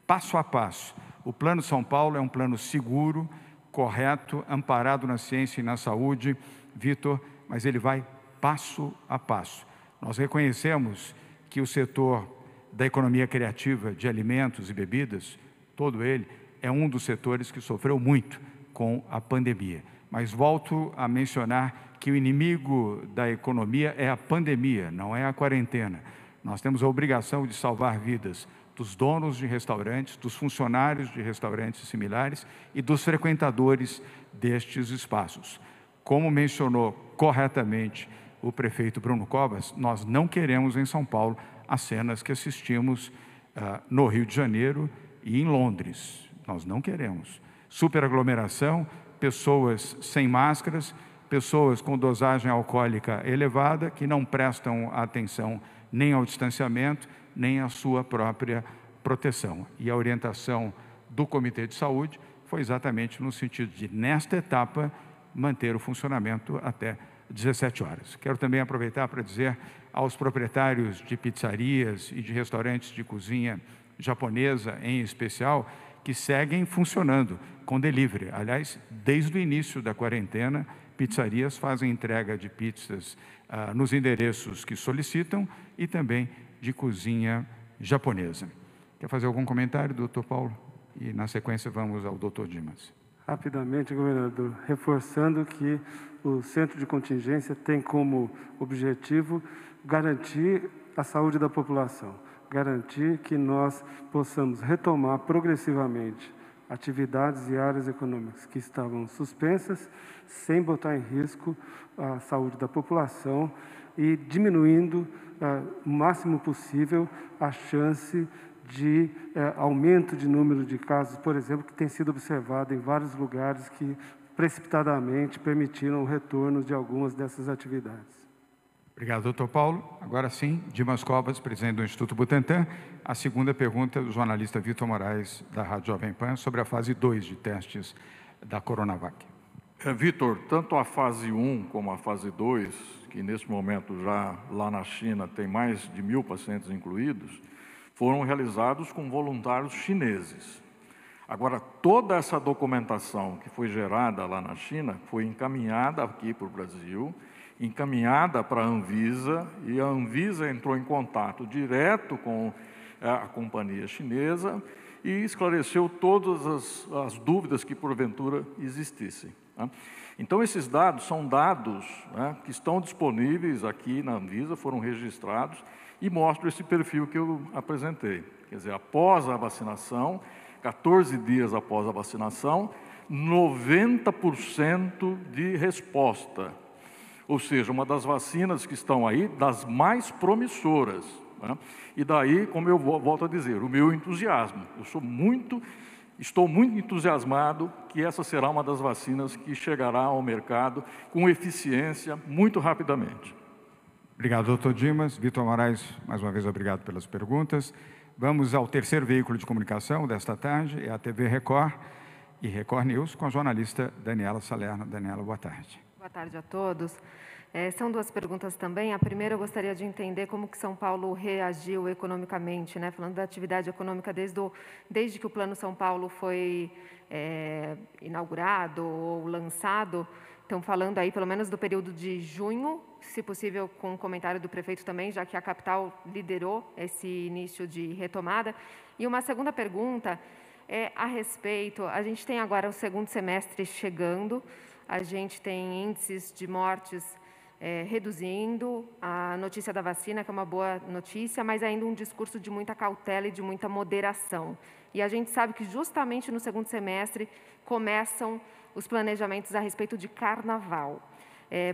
Passo a passo, o Plano São Paulo é um plano seguro, correto, amparado na ciência e na saúde, Vitor, mas ele vai passo a passo. Nós reconhecemos que o setor da economia criativa de alimentos e bebidas, todo ele, é um dos setores que sofreu muito com a pandemia. Mas volto a mencionar que o inimigo da economia é a pandemia, não é a quarentena. Nós temos a obrigação de salvar vidas dos donos de restaurantes, dos funcionários de restaurantes similares e dos frequentadores destes espaços. Como mencionou corretamente o prefeito Bruno Covas, nós não queremos em São Paulo as cenas que assistimos no Rio de Janeiro e em Londres. Nós não queremos. Superaglomeração, pessoas sem máscaras, pessoas com dosagem alcoólica elevada, que não prestam atenção nem ao distanciamento, nem à sua própria proteção. E a orientação do Comitê de Saúde foi exatamente no sentido de, nesta etapa, manter o funcionamento até 17 horas. Quero também aproveitar para dizer aos proprietários de pizzarias e de restaurantes de cozinha japonesa, em especial, que seguem funcionando com delivery. Aliás, desde o início da quarentena, pizzarias fazem entrega de pizzas nos endereços que solicitam e também de cozinha japonesa. Quer fazer algum comentário, doutor Paulo? E, na sequência, vamos ao doutor Dimas. Rapidamente, governador, reforçando que o Centro de Contingência tem como objetivo garantir a saúde da população, garantir que nós possamos retomar progressivamente atividades e áreas econômicas que estavam suspensas, sem botar em risco a saúde da população e diminuindo o máximo possível a chance de aumento de número de casos, por exemplo, que tem sido observado em vários lugares que precipitadamente permitiram o retorno de algumas dessas atividades. Obrigado, doutor Paulo. Agora sim, Dimas Covas, presidente do Instituto Butantan. A segunda pergunta do jornalista Vitor Moraes, da Rádio Jovem Pan, sobre a fase 2 de testes da Coronavac. Vitor, tanto a fase 1 como a fase 2, que nesse momento já lá na China tem mais de 1.000 pacientes incluídos, foram realizados com voluntários chineses. Agora, toda essa documentação que foi gerada lá na China foi encaminhada aqui para o Brasil, encaminhada para a Anvisa, e a Anvisa entrou em contato direto com a companhia chinesa e esclareceu todas as dúvidas que porventura existissem. Tá? Então, esses dados são dados que estão disponíveis aqui na Anvisa, foram registrados e mostram esse perfil que eu apresentei. Quer dizer, após a vacinação, 14 dias após a vacinação, 90% de resposta. Ou seja, uma das vacinas que estão aí, das mais promissoras. Né? E daí, como eu volto a dizer, o meu entusiasmo. Eu estou muito entusiasmado que essa será uma das vacinas que chegará ao mercado com eficiência muito rapidamente. Obrigado, doutor Dimas. Vitor Moraes, mais uma vez, obrigado pelas perguntas. Vamos ao terceiro veículo de comunicação desta tarde, é a TV Record e Record News, com a jornalista Daniela Salerno. Daniela, boa tarde. Boa tarde a todos. São duas perguntas também. A primeira, eu gostaria de entender como que São Paulo reagiu economicamente, né? Falando da atividade econômica desde que o Plano São Paulo foi inaugurado ou lançado. Estão falando aí, pelo menos, do período de junho, se possível, com um comentário do prefeito também, já que a capital liderou esse início de retomada. E uma segunda pergunta é a respeito, a gente tem agora o segundo semestre chegando, a gente tem índices de mortes reduzindo, a notícia da vacina, que é uma boa notícia, mas ainda um discurso de muita cautela e de muita moderação. E a gente sabe que justamente no segundo semestre começam os planejamentos a respeito de carnaval.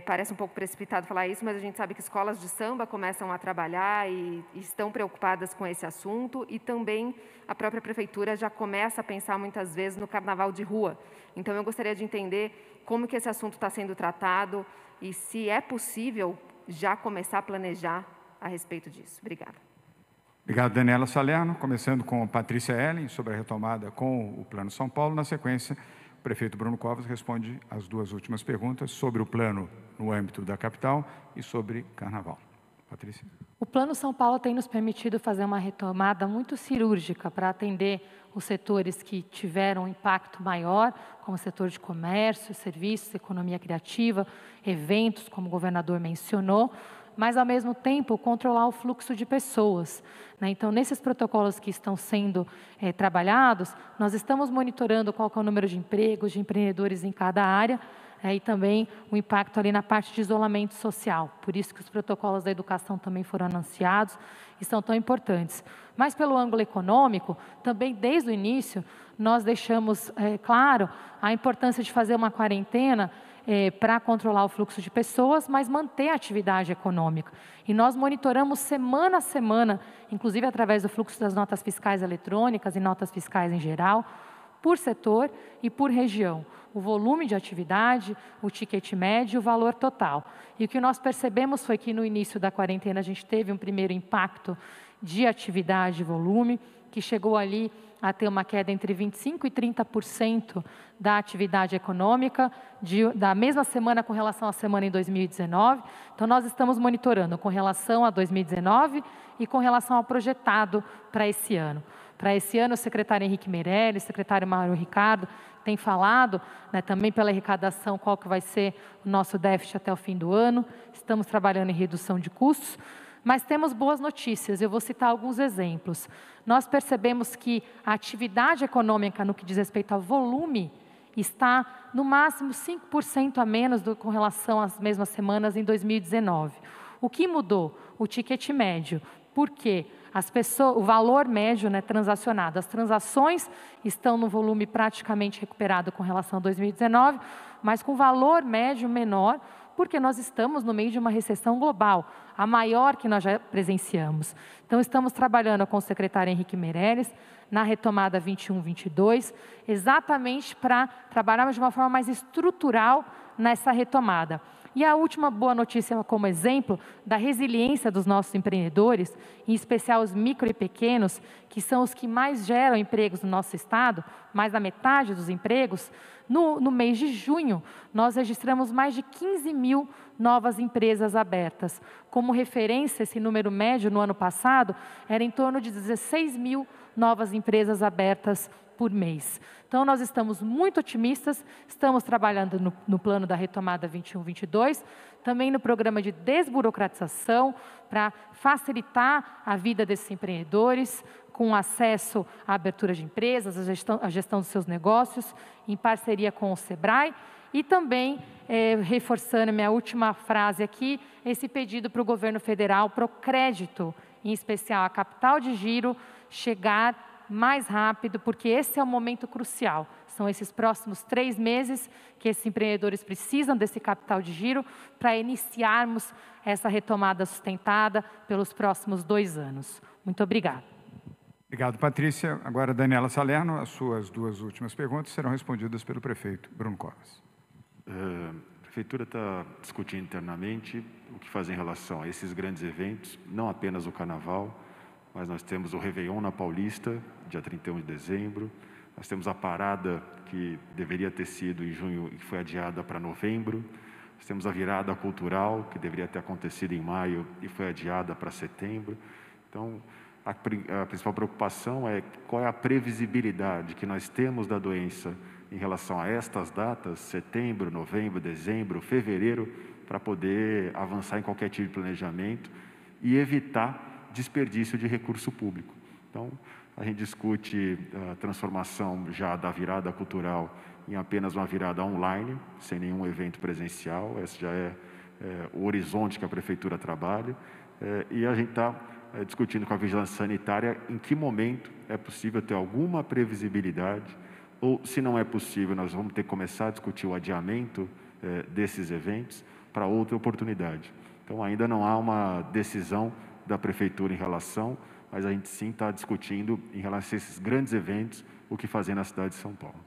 Parece um pouco precipitado falar isso, mas a gente sabe que escolas de samba começam a trabalhar e estão preocupadas com esse assunto, e também a própria prefeitura já começa a pensar muitas vezes no carnaval de rua. Então, eu gostaria de entender como que esse assunto está sendo tratado e se é possível já começar a planejar a respeito disso. Obrigada. Obrigado, Daniela Salerno. Começando com Patrícia Ellen, sobre a retomada com o Plano São Paulo. Na sequência, o prefeito Bruno Covas responde as duas últimas perguntas sobre o plano no âmbito da capital e sobre Carnaval. Patrícia. O Plano São Paulo tem nos permitido fazer uma retomada muito cirúrgica para atender os setores que tiveram um impacto maior, como o setor de comércio, serviços, economia criativa, eventos, como o governador mencionou, mas, ao mesmo tempo, controlar o fluxo de pessoas. Então, nesses protocolos que estão sendo trabalhados, nós estamos monitorando qual que é o número de empregos, de empreendedores em cada área, e também o impacto ali na parte de isolamento social. Por isso que os protocolos da educação também foram anunciados e são tão importantes. Mas, pelo ângulo econômico, também, desde o início, nós deixamos claro a importância de fazer uma quarentena para controlar o fluxo de pessoas, mas manter a atividade econômica. E nós monitoramos semana a semana, inclusive através do fluxo das notas fiscais eletrônicas e notas fiscais em geral, por setor e por região, o volume de atividade, o ticket médio e o valor total. E o que nós percebemos foi que no início da quarentena a gente teve um primeiro impacto de atividade e volume, que chegou ali a ter uma queda entre 25% e 30% da atividade econômica, da mesma semana com relação à semana em 2019. Então, nós estamos monitorando com relação a 2019 e com relação ao projetado para esse ano. Para esse ano, o secretário Henrique Meirelles, o secretário Mário Ricardo, tem falado, também pela arrecadação, qual que vai ser o nosso déficit até o fim do ano. Estamos trabalhando em redução de custos. Mas temos boas notícias, eu vou citar alguns exemplos. Nós percebemos que a atividade econômica, no que diz respeito ao volume, está no máximo 5% a menos com relação às mesmas semanas em 2019. O que mudou? O ticket médio. Por quê? O valor médio transacionado, as transações estão no volume praticamente recuperado com relação a 2019, mas com valor médio menor, porque nós estamos no meio de uma recessão global, a maior que nós já presenciamos. Então, estamos trabalhando com o secretário Henrique Meirelles na retomada 21-22, exatamente para trabalharmos de uma forma mais estrutural nessa retomada. E a última boa notícia, como exemplo da resiliência dos nossos empreendedores, em especial os micro e pequenos, que são os que mais geram empregos no nosso estado, mais da metade dos empregos. No mês de junho, nós registramos mais de 15 mil novas empresas abertas. Como referência, esse número médio no ano passado era em torno de 16 mil novas empresas abertas por mês. Então, nós estamos muito otimistas, estamos trabalhando no plano da retomada 21-22, também no programa de desburocratização, para facilitar a vida desses empreendedores, com acesso à abertura de empresas, à gestão dos seus negócios, em parceria com o SEBRAE, e também, reforçando minha última frase aqui, esse pedido para o governo federal, para o crédito, em especial a capital de giro, chegar mais rápido, porque esse é o momento crucial. São esses próximos 3 meses que esses empreendedores precisam desse capital de giro para iniciarmos essa retomada sustentada pelos próximos 2 anos. Muito obrigada. Obrigado, Patrícia. Agora, Daniela Salerno, as suas duas últimas perguntas serão respondidas pelo prefeito Bruno Covas. A Prefeitura está discutindo internamente o que fazer em relação a esses grandes eventos, não apenas o Carnaval, mas nós temos o Réveillon na Paulista, dia 31 de dezembro, nós temos a parada que deveria ter sido em junho e foi adiada para novembro, nós temos a virada cultural, que deveria ter acontecido em maio e foi adiada para setembro. Então, a principal preocupação é qual é a previsibilidade que nós temos da doença em relação a estas datas, setembro, novembro, dezembro, fevereiro, para poder avançar em qualquer tipo de planejamento e evitar desperdício de recurso público. Então, a gente discute a transformação já da virada cultural em apenas uma virada online, sem nenhum evento presencial. Esse já é o horizonte que a Prefeitura trabalha. E a gente está discutindo com a Vigilância Sanitária em que momento é possível ter alguma previsibilidade, ou, se não é possível, nós vamos ter que começar a discutir o adiamento desses eventos, para outra oportunidade. Então, ainda não há uma decisão da Prefeitura em relação, mas a gente sim está discutindo em relação a esses grandes eventos, o que fazer na cidade de São Paulo.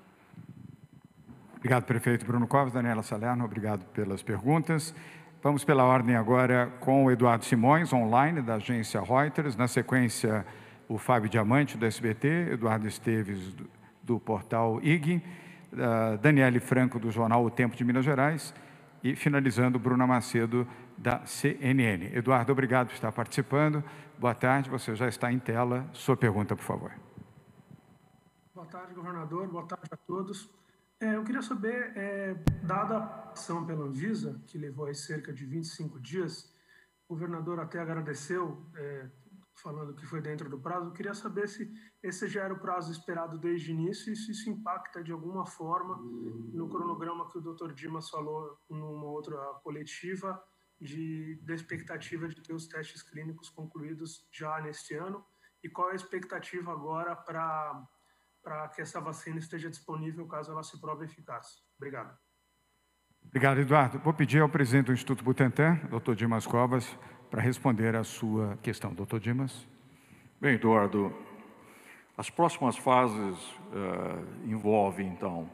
Obrigado, prefeito Bruno Covas. Daniela Salerno, obrigado pelas perguntas. Vamos pela ordem agora com o Eduardo Simões, online, da agência Reuters. Na sequência, o Fábio Diamante, do SBT, Eduardo Esteves, do portal IG, Daniele Franco, do jornal O Tempo de Minas Gerais, e, finalizando, Bruna Macedo, da CNN. Eduardo, obrigado por estar participando. Boa tarde, você já está em tela. Sua pergunta, por favor. Boa tarde, governador. Boa tarde a todos. Eu queria saber, dada a ação pela Anvisa, que levou aí cerca de 25 dias, o governador até agradeceu, falando que foi dentro do prazo. Eu queria saber se esse já era o prazo esperado desde o início e se isso impacta de alguma forma no cronograma que o Dr. Dimas falou numa outra coletiva, da expectativa de ter os testes clínicos concluídos já neste ano, e qual é a expectativa agora para que essa vacina esteja disponível caso ela se prove eficaz. Obrigado. Obrigado, Eduardo. Vou pedir ao presidente do Instituto Butantan, Dr. Dimas Covas, para responder a sua questão. Dr. Dimas. Bem, Eduardo, as próximas fases envolvem, então,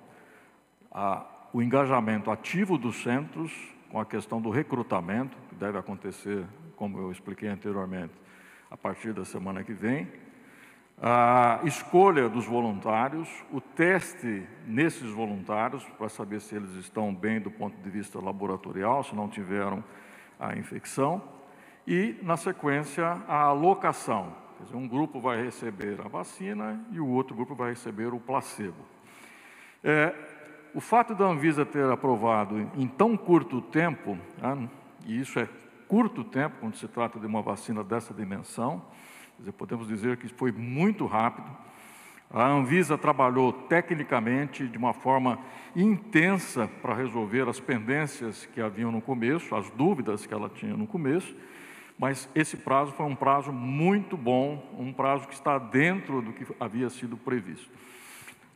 o engajamento ativo dos centros com a questão do recrutamento, que deve acontecer, como eu expliquei anteriormente, a partir da semana que vem, a escolha dos voluntários, o teste nesses voluntários, para saber se eles estão bem do ponto de vista laboratorial, se não tiveram a infecção, e, na sequência, a alocação. Quer dizer, um grupo vai receber a vacina e o outro grupo vai receber o placebo. O fato da Anvisa ter aprovado em tão curto tempo, e isso é curto tempo quando se trata de uma vacina dessa dimensão, quer dizer, podemos dizer que foi muito rápido. A Anvisa trabalhou tecnicamente de uma forma intensa para resolver as pendências que haviam no começo, as dúvidas que ela tinha no começo, mas esse prazo foi um prazo muito bom, um prazo que está dentro do que havia sido previsto.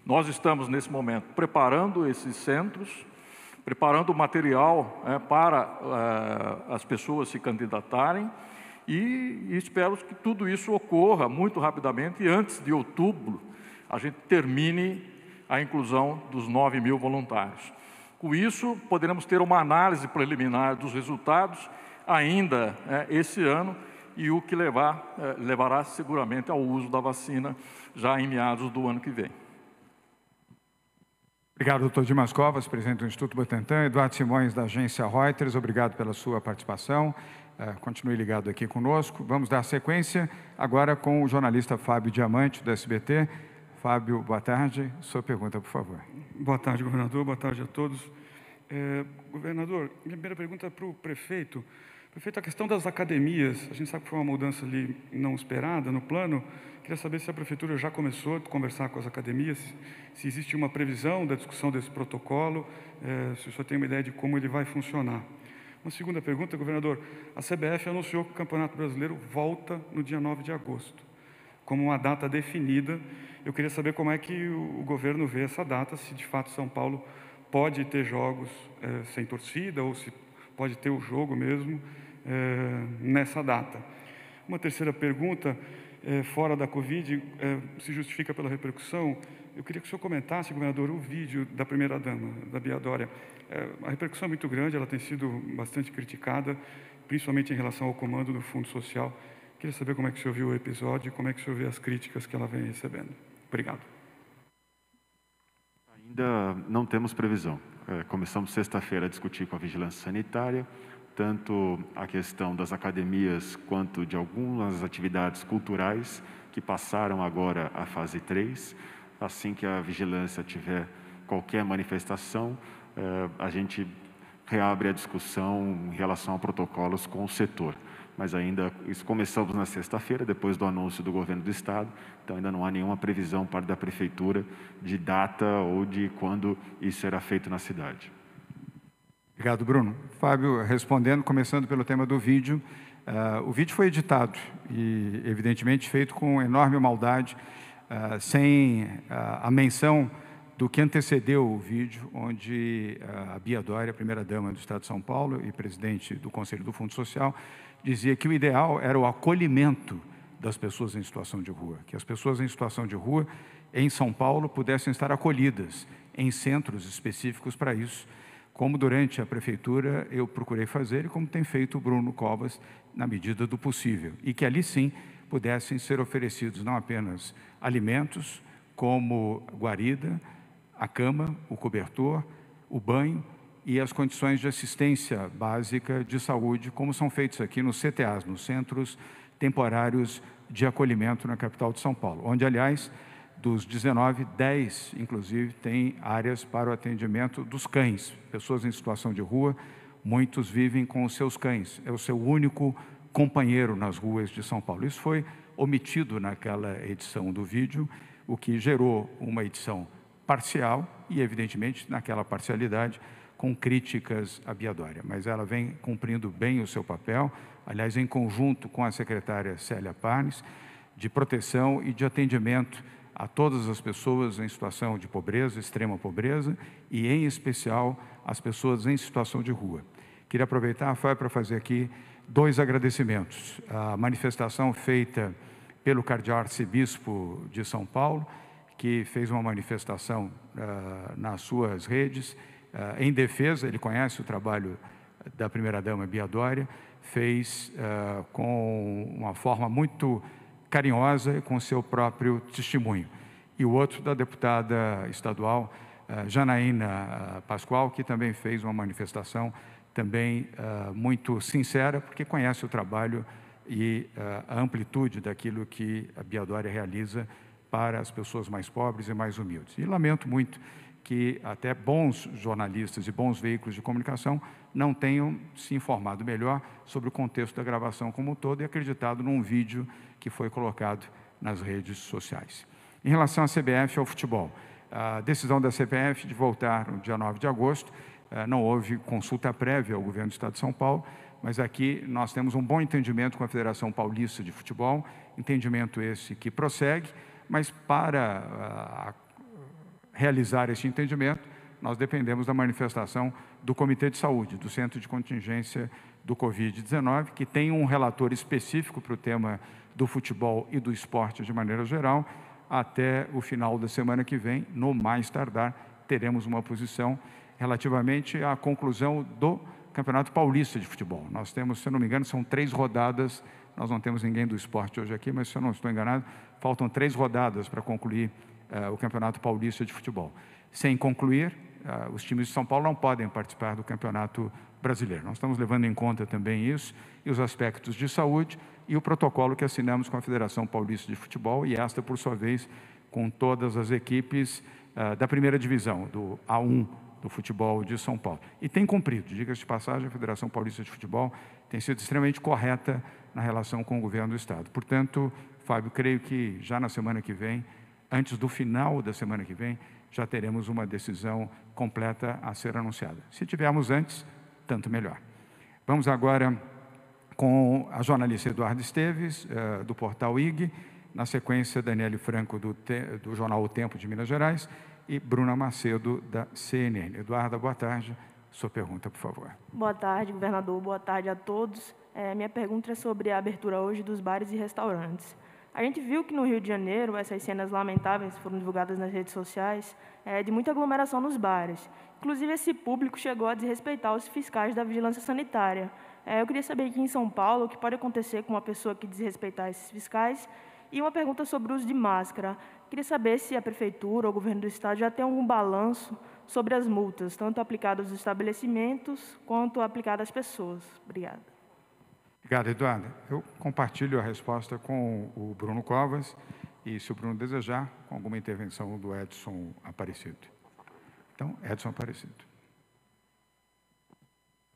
Nós estamos, nesse momento, preparando esses centros, preparando o material para as pessoas se candidatarem e espero que tudo isso ocorra muito rapidamente e antes de outubro a gente termine a inclusão dos 9.000 voluntários. Com isso, poderemos ter uma análise preliminar dos resultados ainda esse ano e o que levará seguramente ao uso da vacina já em meados do ano que vem. Obrigado, Dr. Dimas Covas, presidente do Instituto Butantan. Eduardo Simões, da agência Reuters, obrigado pela sua participação. Continue ligado aqui conosco. Vamos dar sequência agora com o jornalista Fábio Diamante, do SBT. Fábio, boa tarde. Sua pergunta, por favor. Boa tarde, governador. Boa tarde a todos. Governador, minha primeira pergunta é para o prefeito. Prefeito, a questão das academias, a gente sabe que foi uma mudança ali não esperada no plano. Queria saber se a prefeitura já começou a conversar com as academias, se existe uma previsão da discussão desse protocolo, se o senhor tem uma ideia de como ele vai funcionar. Uma segunda pergunta, governador. A CBF anunciou que o Campeonato Brasileiro volta no dia 9 de agosto, como uma data definida. Eu queria saber como é que o governo vê essa data, se de fato São Paulo pode ter jogos sem torcida ou se pode ter o jogo mesmo nessa data. Uma terceira pergunta, fora da Covid, se justifica pela repercussão. Eu queria que o senhor comentasse, governador, o vídeo da primeira-dama, da Bia Dória. A repercussão é muito grande, ela tem sido bastante criticada, principalmente em relação ao comando do Fundo Social. Queria saber como é que o senhor viu o episódio e como é que o senhor vê as críticas que ela vem recebendo. Obrigado. Ainda não temos previsão. Começamos sexta-feira a discutir com a vigilância sanitária, tanto a questão das academias quanto de algumas atividades culturais que passaram agora à fase 3. Assim que a vigilância tiver qualquer manifestação, a gente reabre a discussão em relação a protocolos com o setor. Mas ainda, isso começamos na sexta-feira, depois do anúncio do governo do Estado, então ainda não há nenhuma previsão parte da Prefeitura de data ou de quando isso será feito na cidade. Obrigado, Bruno. Fábio, respondendo, começando pelo tema do vídeo. O vídeo foi editado e, evidentemente, feito com enorme maldade, sem a menção do que antecedeu o vídeo, onde a Bia Dória, primeira-dama do Estado de São Paulo e presidente do Conselho do Fundo Social, dizia que o ideal era o acolhimento das pessoas em situação de rua, que as pessoas em situação de rua em São Paulo pudessem estar acolhidas em centros específicos para isso, como durante a prefeitura eu procurei fazer e como tem feito o Bruno Covas na medida do possível, e que ali sim pudessem ser oferecidos não apenas alimentos, como guarida, a cama, o cobertor, o banho e as condições de assistência básica de saúde, como são feitos aqui nos CTAs, nos Centros Temporários de Acolhimento na capital de São Paulo, onde, aliás, dos 19, 10, inclusive, tem áreas para o atendimento dos cães. Pessoas em situação de rua, muitos vivem com os seus cães. É o seu único companheiro nas ruas de São Paulo. Isso foi omitido naquela edição do vídeo, o que gerou uma edição parcial e, evidentemente, naquela parcialidade, com críticas à Bia Dória. Mas ela vem cumprindo bem o seu papel, aliás, em conjunto com a secretária Célia Parnes, de proteção e de atendimento a todas as pessoas em situação de pobreza, extrema pobreza, e, em especial, as pessoas em situação de rua. Queria aproveitar, Fábio, para fazer aqui 2 agradecimentos. A manifestação feita pelo cardeal arcebispo de São Paulo, que fez uma manifestação nas suas redes, em defesa, ele conhece o trabalho da primeira-dama Bia Dória, fez com uma forma muito carinhosa e com seu próprio testemunho. E o outro da deputada estadual Janaína Pascoal, que também fez uma manifestação também muito sincera, porque conhece o trabalho e a amplitude daquilo que a Bia Dória realiza para as pessoas mais pobres e mais humildes. E lamento muito que até bons jornalistas e bons veículos de comunicação não tenham se informado melhor sobre o contexto da gravação como um todo e acreditado num vídeo que foi colocado nas redes sociais. Em relação à CBF e ao futebol, a decisão da CBF de voltar no dia 9 de agosto, não houve consulta prévia ao governo do Estado de São Paulo, mas aqui nós temos um bom entendimento com a Federação Paulista de Futebol, entendimento esse que prossegue, mas para realizar esse entendimento, nós dependemos da manifestação do Comitê de Saúde, do Centro de Contingência do Covid-19, que tem um relator específico para o tema do futebol e do esporte de maneira geral. Até o final da semana que vem, no mais tardar, teremos uma posição relativamente à conclusão do Campeonato Paulista de Futebol. Nós temos, se eu não me engano, são 3 rodadas, nós não temos ninguém do esporte hoje aqui, mas se eu não estou enganado, faltam 3 rodadas para concluir o Campeonato Paulista de Futebol. Sem concluir, os times de São Paulo não podem participar do Campeonato Brasileiro. Nós estamos levando em conta também isso, e os aspectos de saúde, e o protocolo que assinamos com a Federação Paulista de Futebol, e esta, por sua vez, com todas as equipes da primeira divisão, do A1 do futebol de São Paulo. E tem cumprido, diga-se de passagem, a Federação Paulista de Futebol tem sido extremamente correta na relação com o governo do Estado. Portanto, Fábio, creio que já na semana que vem, antes do final da semana que vem, já teremos uma decisão completa a ser anunciada. Se tivermos antes, tanto melhor. Vamos agora com a jornalista Eduarda Esteves, do portal IG, na sequência, Daniele Franco, do jornal O Tempo de Minas Gerais, e Bruna Macedo, da CNN. Eduarda, boa tarde. Sua pergunta, por favor. Boa tarde, governador. Boa tarde a todos. Minha pergunta é sobre a abertura hoje dos bares e restaurantes. A gente viu que no Rio de Janeiro, essas cenas lamentáveis foram divulgadas nas redes sociais, de muita aglomeração nos bares. Inclusive, esse público chegou a desrespeitar os fiscais da vigilância sanitária. Eu queria saber aqui em São Paulo o que pode acontecer com uma pessoa que desrespeitar esses fiscais. E uma pergunta sobre o uso de máscara. Queria saber se a Prefeitura ou o Governo do Estado já tem algum balanço sobre as multas, tanto aplicadas aos estabelecimentos quanto aplicadas às pessoas. Obrigada. Obrigado, Eduardo. Eu compartilho a resposta com o Bruno Covas e, se o Bruno desejar, com alguma intervenção do Edson Aparecido. Então, Edson Aparecido.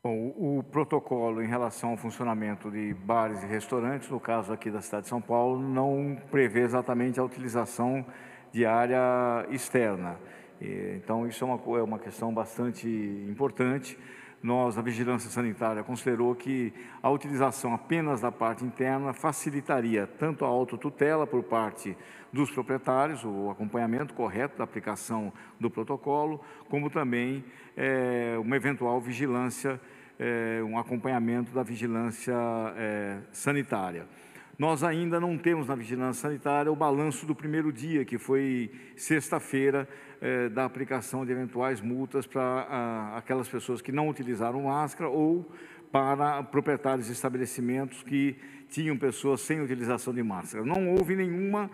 Bom, o protocolo em relação ao funcionamento de bares e restaurantes, no caso aqui da cidade de São Paulo, não prevê exatamente a utilização de área externa. Então, isso é uma questão bastante importante. a vigilância sanitária considerou que a utilização apenas da parte interna facilitaria tanto a autotutela por parte dos proprietários, o acompanhamento correto da aplicação do protocolo, como também uma eventual vigilância, um acompanhamento da vigilância sanitária. Nós ainda não temos na vigilância sanitária o balanço do primeiro dia, que foi sexta-feira, da aplicação de eventuais multas para aquelas pessoas que não utilizaram máscara ou para proprietários de estabelecimentos que tinham pessoas sem utilização de máscara. Não houve nenhuma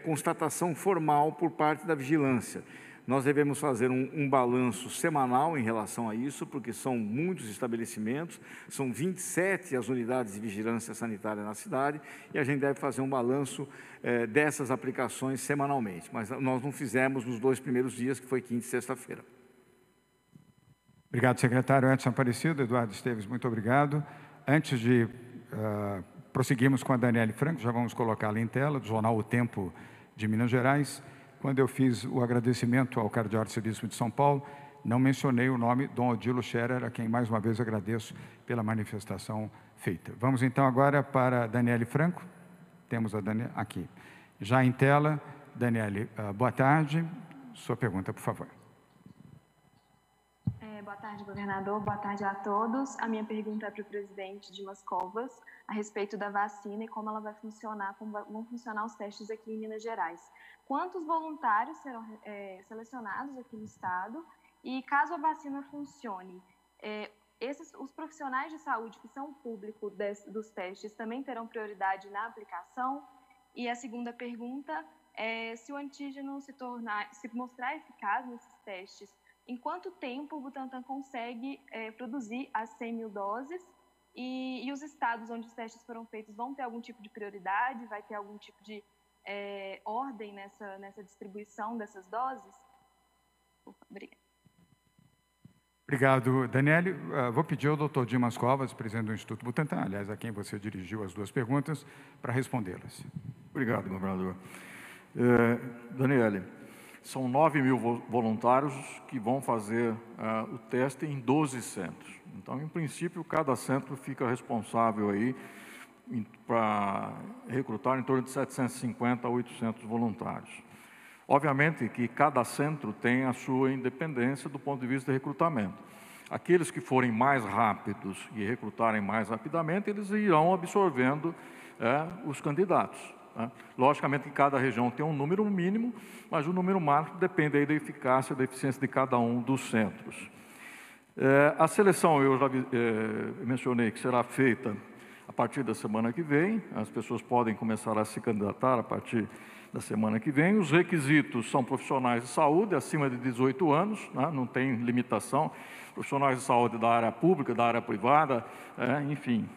constatação formal por parte da vigilância. Nós devemos fazer um balanço semanal em relação a isso, porque são muitos estabelecimentos, são 27 as unidades de vigilância sanitária na cidade, e a gente deve fazer um balanço dessas aplicações semanalmente. Mas nós não fizemos nos 2 primeiros dias, que foi quinta e sexta-feira. Obrigado, secretário Edson Aparecido. Eduardo Esteves, muito obrigado. Antes de prosseguirmos com a Daniele Franco, já vamos colocá-la em tela, do jornal O Tempo de Minas Gerais. Quando eu fiz o agradecimento ao Cardiorcelismo de São Paulo, não mencionei o nome Dom Odilo Scherer, a quem mais uma vez agradeço pela manifestação feita. Vamos então agora para a Daniele Franco. Temos a Daniele aqui. Já em tela, Daniele, boa tarde. Sua pergunta, por favor. Boa tarde, governador. Boa tarde a todos. A minha pergunta é para o presidente Dimas Covas a respeito da vacina e como ela vai funcionar, como vão funcionar os testes aqui em Minas Gerais. Quantos voluntários serão selecionados aqui no estado? E caso a vacina funcione, os profissionais de saúde que são público dos testes também terão prioridade na aplicação? E a segunda pergunta é se o antígeno se mostrar eficaz nesses testes, em quanto tempo o Butantan consegue produzir as 100 mil doses? E os estados onde os testes foram feitos vão ter algum tipo de prioridade? Vai ter algum tipo de ordem nessa distribuição dessas doses? Obrigada. Obrigado, Daniele. Vou pedir ao Dr. Dimas Covas, presidente do Instituto Butantan, aliás, a quem você dirigiu as 2 perguntas, para respondê-las. Obrigado, governador. Daniele, são 9 mil voluntários que vão fazer o teste em 12 centros. Então, em princípio, cada centro fica responsável aí para recrutar em torno de 750 a 800 voluntários. Obviamente que cada centro tem a sua independência do ponto de vista de recrutamento. Aqueles que forem mais rápidos e recrutarem mais rapidamente, eles irão absorvendo os candidatos. Logicamente que cada região tem um número mínimo, mas o número máximo depende aí da eficácia, da eficiência de cada um dos centros. A seleção, eu já mencionei que será feita a partir da semana que vem, as pessoas podem começar a se candidatar a partir da semana que vem. Os requisitos são profissionais de saúde acima de 18 anos, não tem limitação, profissionais de saúde da área pública, da área privada, enfim,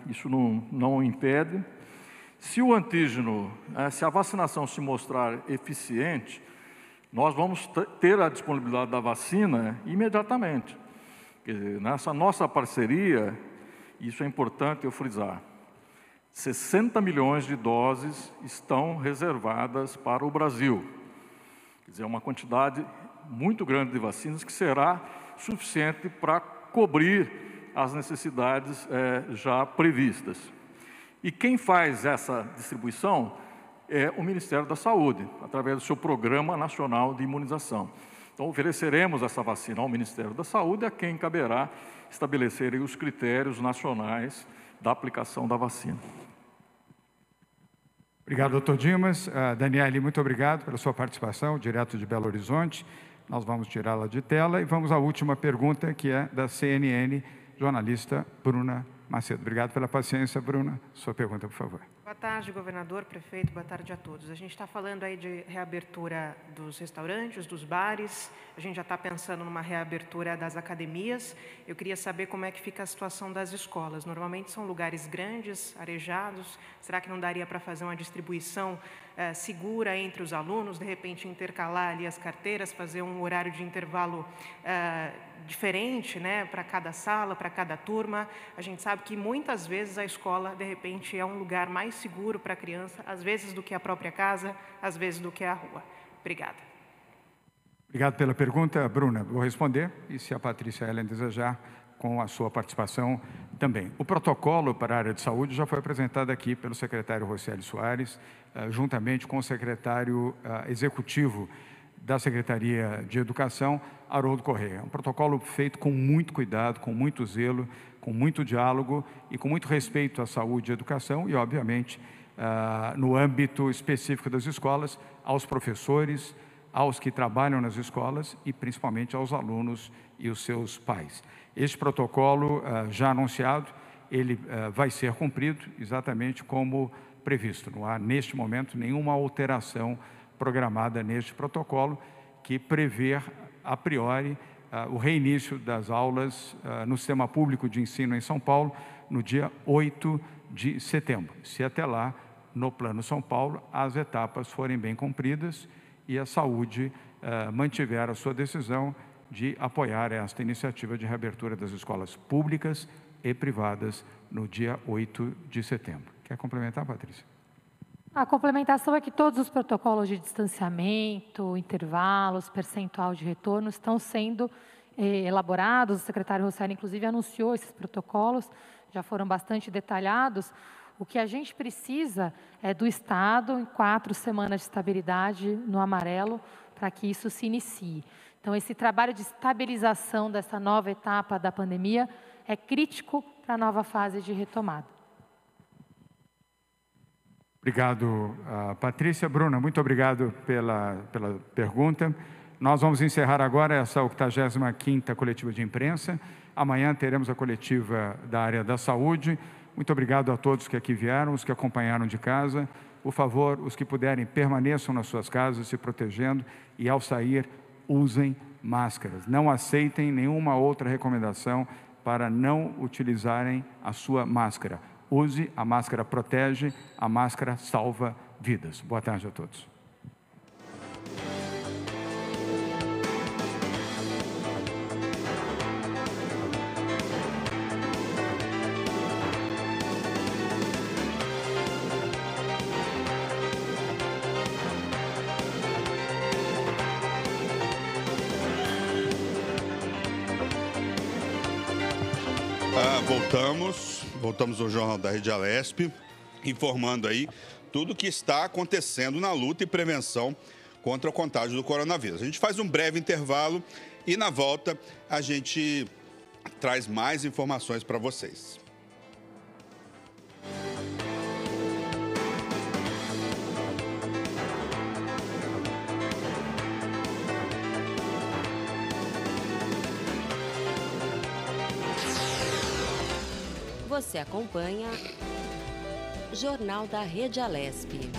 isso não impede. Se o antígeno, se a vacinação se mostrar eficiente, nós vamos ter a disponibilidade da vacina imediatamente. Quer dizer, nessa nossa parceria, isso é importante eu frisar, 60 milhões de doses estão reservadas para o Brasil. Quer dizer, é uma quantidade muito grande de vacinas que será suficiente para cobrir as necessidades já previstas. E quem faz essa distribuição é o Ministério da Saúde, através do seu Programa Nacional de Imunização. Então, ofereceremos essa vacina ao Ministério da Saúde, a quem caberá estabelecer os critérios nacionais da aplicação da vacina. Obrigado, doutor Dimas. Daniele, muito obrigado pela sua participação, direto de Belo Horizonte. Nós vamos tirá-la de tela e vamos à última pergunta, que é da CNN, jornalista Bruna Macedo. Obrigado pela paciência, Bruna. Sua pergunta, por favor. Boa tarde, governador, prefeito, boa tarde a todos. A gente está falando aí de reabertura dos restaurantes, dos bares, a gente já está pensando numa reabertura das academias. Eu queria saber como é que fica a situação das escolas. Normalmente são lugares grandes, arejados, será que não daria para fazer uma distribuição segura entre os alunos, de repente intercalar ali as carteiras, fazer um horário de intervalo diferente, né, para cada sala, para cada turma? A gente sabe que muitas vezes a escola, de repente, é um lugar mais seguro para a criança, às vezes do que a própria casa, às vezes do que a rua. Obrigada. Obrigado pela pergunta, Bruna. Vou responder e, se a Patrícia Ellen desejar, com a sua participação também. O protocolo para a área de saúde já foi apresentado aqui pelo secretário Rocieli Soares, juntamente com o secretário executivo da Secretaria de Educação, Haroldo Corrêa. É um protocolo feito com muito cuidado, com muito zelo, com muito diálogo e com muito respeito à saúde e à educação e, obviamente, no âmbito específico das escolas, aos professores, aos que trabalham nas escolas e, principalmente, aos alunos e os seus pais. Este protocolo, já anunciado, ele vai ser cumprido exatamente como previsto. Não há, neste momento, nenhuma alteração programada neste protocolo que prevê, a priori, o reinício das aulas no sistema público de ensino em São Paulo no dia 8 de setembro. Se até lá, no Plano São Paulo, as etapas forem bem cumpridas e a saúde mantiver a sua decisão de apoiar esta iniciativa de reabertura das escolas públicas e privadas no dia 8 de setembro. Quer complementar, Patrícia? A complementação é que todos os protocolos de distanciamento, intervalos, percentual de retorno estão sendo elaborados. O secretário Rocieli, inclusive, anunciou esses protocolos, já foram bastante detalhados. O que a gente precisa é do Estado em 4 semanas de estabilidade no amarelo para que isso se inicie. Então, esse trabalho de estabilização dessa nova etapa da pandemia é crítico para a nova fase de retomada. Obrigado, Patrícia. Bruna, muito obrigado pela pergunta. Nós vamos encerrar agora essa 85ª coletiva de imprensa. Amanhã teremos a coletiva da área da saúde. Muito obrigado a todos que aqui vieram, os que acompanharam de casa. Por favor, os que puderem, permaneçam nas suas casas, se protegendo e, ao sair, usem máscaras. Não aceitem nenhuma outra recomendação para não utilizarem a sua máscara. Use, a máscara protege, a máscara salva vidas. Boa tarde a todos. Voltamos ao Jornal da Rede Alesp, informando aí tudo o que está acontecendo na luta e prevenção contra o contágio do coronavírus. A gente faz um breve intervalo e, na volta, a gente traz mais informações para vocês. Você acompanha Jornal da Rede Alesp.